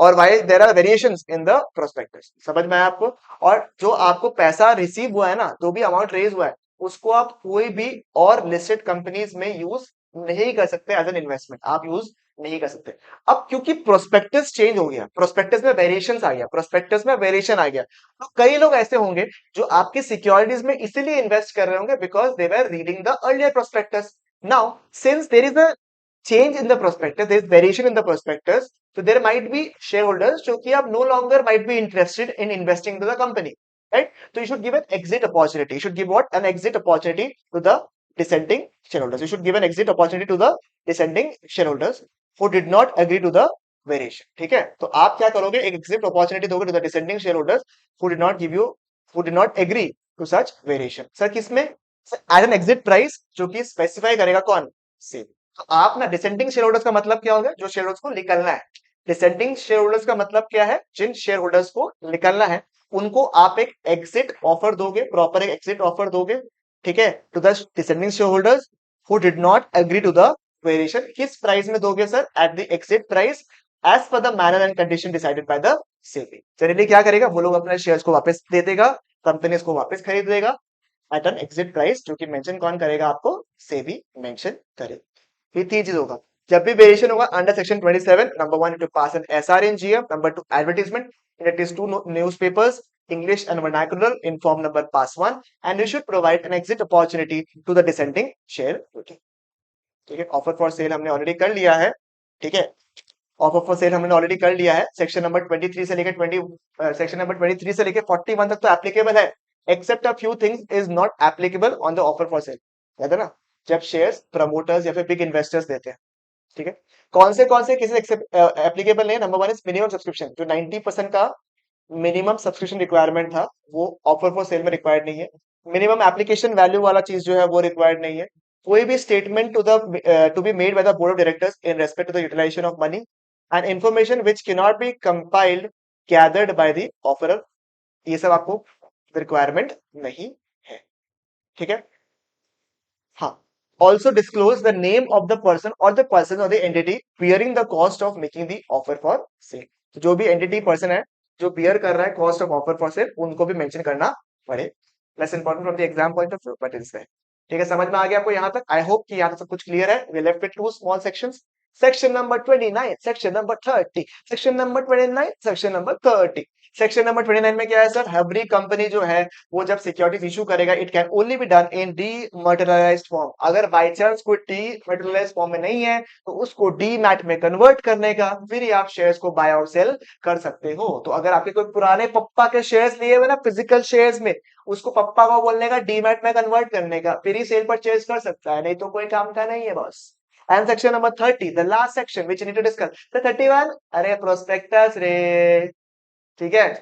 और why there are variations in the prospectus. समझ में आया आपको? और जो आपको पैसा रिसीव हुआ है ना, जो भी अमाउंट रेज हुआ है, उसको आप कोई भी और लिस्टेड कंपनीज में यूज नहीं कर सकते एज एन इन्वेस्टमेंट, आप यूज नहीं कर सकते। अब क्योंकि प्रोस्पेक्टस चेंज हो गया, प्रोस्पेक्टस में वेरिएशंस आ गया, प्रोस्पेक्टस में वेरिएशन आ गया, तो कई लोग ऐसे होंगे जो आपके सिक्योरिटीज में इसीलिए इन्वेस्ट कर रहे होंगे because they were reading the earlier prospectus. Now since there is a change in the prospectus, there is variation in the prospectus, so there might be shareholders जो कि अब no longer might be interested in investing to the company, right? So you should give an exit opportunity, you should give what? An exit opportunity to the dissenting shareholders, you should give an exit opportunity to the dissenting shareholders who did not agree to the variation। ठीक है, तो आप क्या करोगे? एक exit opportunity दोगे to the dissenting shareholders who did not give you, who did not agree to such variation। Sir किसमें? As an exit price जो कि स्पेसिफाई करेगा कौन? सेल। तो आप ना डिसेंडिंग शेयर होल्डर्स का मतलब क्या होगा, जो शेयर होल्डर्स को निकलना है। डिसेंडिंग शेयर होल्डर्स का मतलब क्या है, जिन शेयर होल्डर्स को निकलना है उनको आप एक एग्जिट ऑफर दोगे, प्रॉपर एक एग्जिट ऑफर दोगे, ठीक है, to the dissenting share holders who did not agree to the variation. किस प्राइस में दोगे sir, at the exit price as per the manner and condition decided by the SEBI. Generally क्या करेगा, वो लोग अपने शेयर्स को वापस दे देगा, कंपनी इसको वापस खरीद लेगा एट एन एग्जिट प्राइस, जो कि मेंशन कौन करेगा, आपको सेबी मेंशन करेगा। ये तीन चीज होगा। जब भी वेरिएशन होगा under section 27, number one two pass an SR in GF, number two advertisement in at least two newspapers English and vernacular in form number pass 1, and you should provide an exit opportunity to the dissenting shareholder। ठीक है, offer for cell हमने already कर लिया है, ठीक है, offer for cell हमने already कर लिया है। सेक्शन नंबर 23 से लेकर 20 सेक्शन नंबर 23 से लेकर 41 तक तो एप्लीकेबल है, except a few things is not applicable on the offer for sale. याद है ना, जब शेयर्स प्रमोटर्स या फिर बिग इन्वेस्टर्स देते हैं, ठीक है, कौन से केसेस एप्लीकेबल नहीं है। Number one is minimum subscription, जो 90% का मिनिमम सब्सक्रिप्शन रिक्वायरमेंट था वो ऑफर फॉर सेल में रिक्वायर्ड नहीं है। मिनिमम एप्लीकेशन वैल्यू वाला चीज जो है वो रिक्वायर्ड नहीं है। कोई भी statement to be made by the board of directors in respect to the utilisation of money and information which can not be compiled gathered by the offeror, ये सब आपको रिक्वायरमेंट नहीं है, ठीक है। हाँ, also disclose the name of the person और the person of the entity bearing the cost of making the offer for sale. जो भी एंटिटी पर्सन है जो बियर कर रहा है cost of offer for sale, उनको भी मेंशन करना पड़े। Less important from the exam point of view, but is there. ठीक है, समझ में आ गया आपको यहाँ तक? आई होप कि यहाँ तक सब कुछ क्लियर है। We left with two small sections, section number 29, section number 30, section number 29, section number 30। Section number 29 में क्या है सर, एवरी कंपनी जो है वो जब सिक्योरिटीज इशू करेगा, it can only be done in dematerialised form. अगर बाय चांस कोई डीमैटेरियलाइज्ड फॉर्म में नहीं है तो उसको डीमैट में कन्वर्ट करने का, फिर ही आप शेयर्स को बाय और सेल कर सकते हो। तो अगर आपके कोई पुराने पप्पा के शेयर्स लिए हुए ना फिजिकल शेयर्स में, उसको पप्पा को बोलने का डीमैट में कन्वर्ट करने का, फिर ही सेल परचेज कर सकता है, नहीं तो कोई काम का नहीं है boss. And section number 30, the last section which need to discuss, the 31, अरे प्रोस्पेक्टस रे, ठीक है।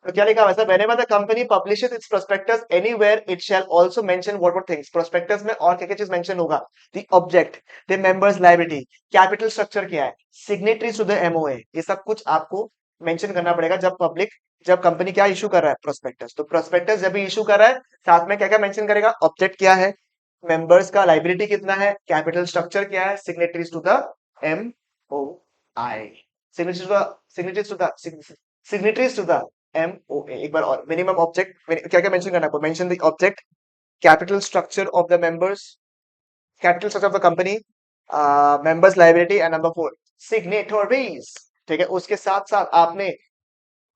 तो क्या लिखा हुआ है sir, whenever the company publishes its prospectus anywhere it shall also mention what things। prospectus में और क्या क्या चीज मेंशन होगा, the object, the members liability, capital structure क्या है, signatories to the MOA, ये सब कुछ आपको मेंशन करना पड़ेगा जब कंपनी क्या इशू कर रहा है, प्रोस्पेक्टस। तो प्रोस्पेक्टस जब भी इशू कर रहा है, साथ में क्या क्या मेंशन करेगा, ऑब्जेक्ट क्या है, मेंबर्स का लाइबिलिटी कितना है, कैपिटल स्ट्रक्चर क्या है, signatories to the MOI, signatories to the signatories to the MOA। एक बार और, मिनिमम ऑब्जेक्ट क्या क्या मेंशन करना है आपको, mention the object, capital structure of the members, capital structure of the company, members liability, and number 4 signatories. ठीक है, उसके साथ साथ आपने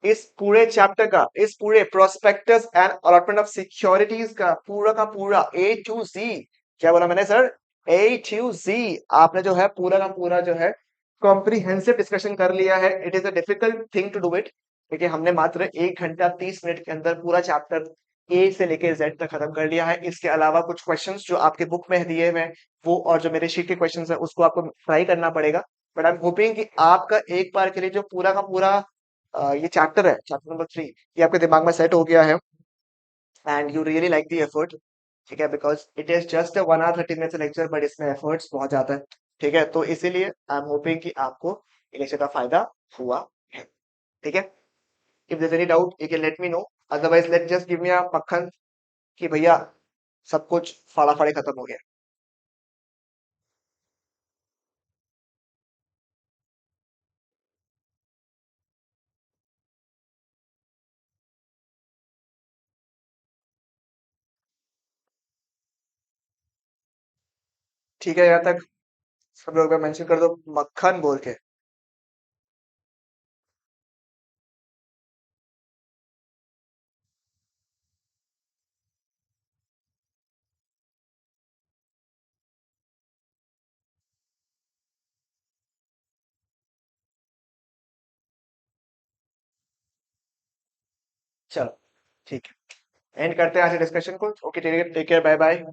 इस पूरे चैप्टर का, इस पूरे prospectus and allotment of securities का पूरा A to Z, क्या बोला मैंने सर, A to Z, आपने जो है पूरा का पूरा जो है कॉम्प्रिहेंसिव डिस्कशन कर लिया है। It is a difficult thing to do it, क्योंकि हमने मात्र 1 घंटा 30 मिनट के अंदर पूरा चैप्टर ए से लेके जेड तक खत्म कर लिया है। इसके अलावा कुछ क्वेश्चंस जो आपके बुक में दिए हुए हैं वो, और जो मेरे शीट के क्वेश्चंस है उसको आपको ट्राई करना पड़ेगा। बट आई एम होपिंग कि आपका एक बार के लिए जो पूरा का पूरा ये चैप्टर है, चैप्टर नंबर 3, ये आपके दिमाग में सेट हो गया है and you really like the effort. ठीक है, because it is just a 1 hour 30 minutes lecture, but इसमें एफर्ट्स बहुत ज्यादा है। ठीक है, तो इसीलिए आई एम होपिंग कि आपको ये लेक्चर का फायदा हुआ है। ठीक है, if there any doubt you can let me know, otherwise let just give me a मक्खन कि भैया सब कुछ फाड़ा फाड़ी खत्म हो गया। ठीक है, यहाँ तक सब लोग मेंशन कर दो मक्खन बोल के। चलो ठीक है, एंड करते हैं आज डिस्कशन को। Okay, take care, bye bye.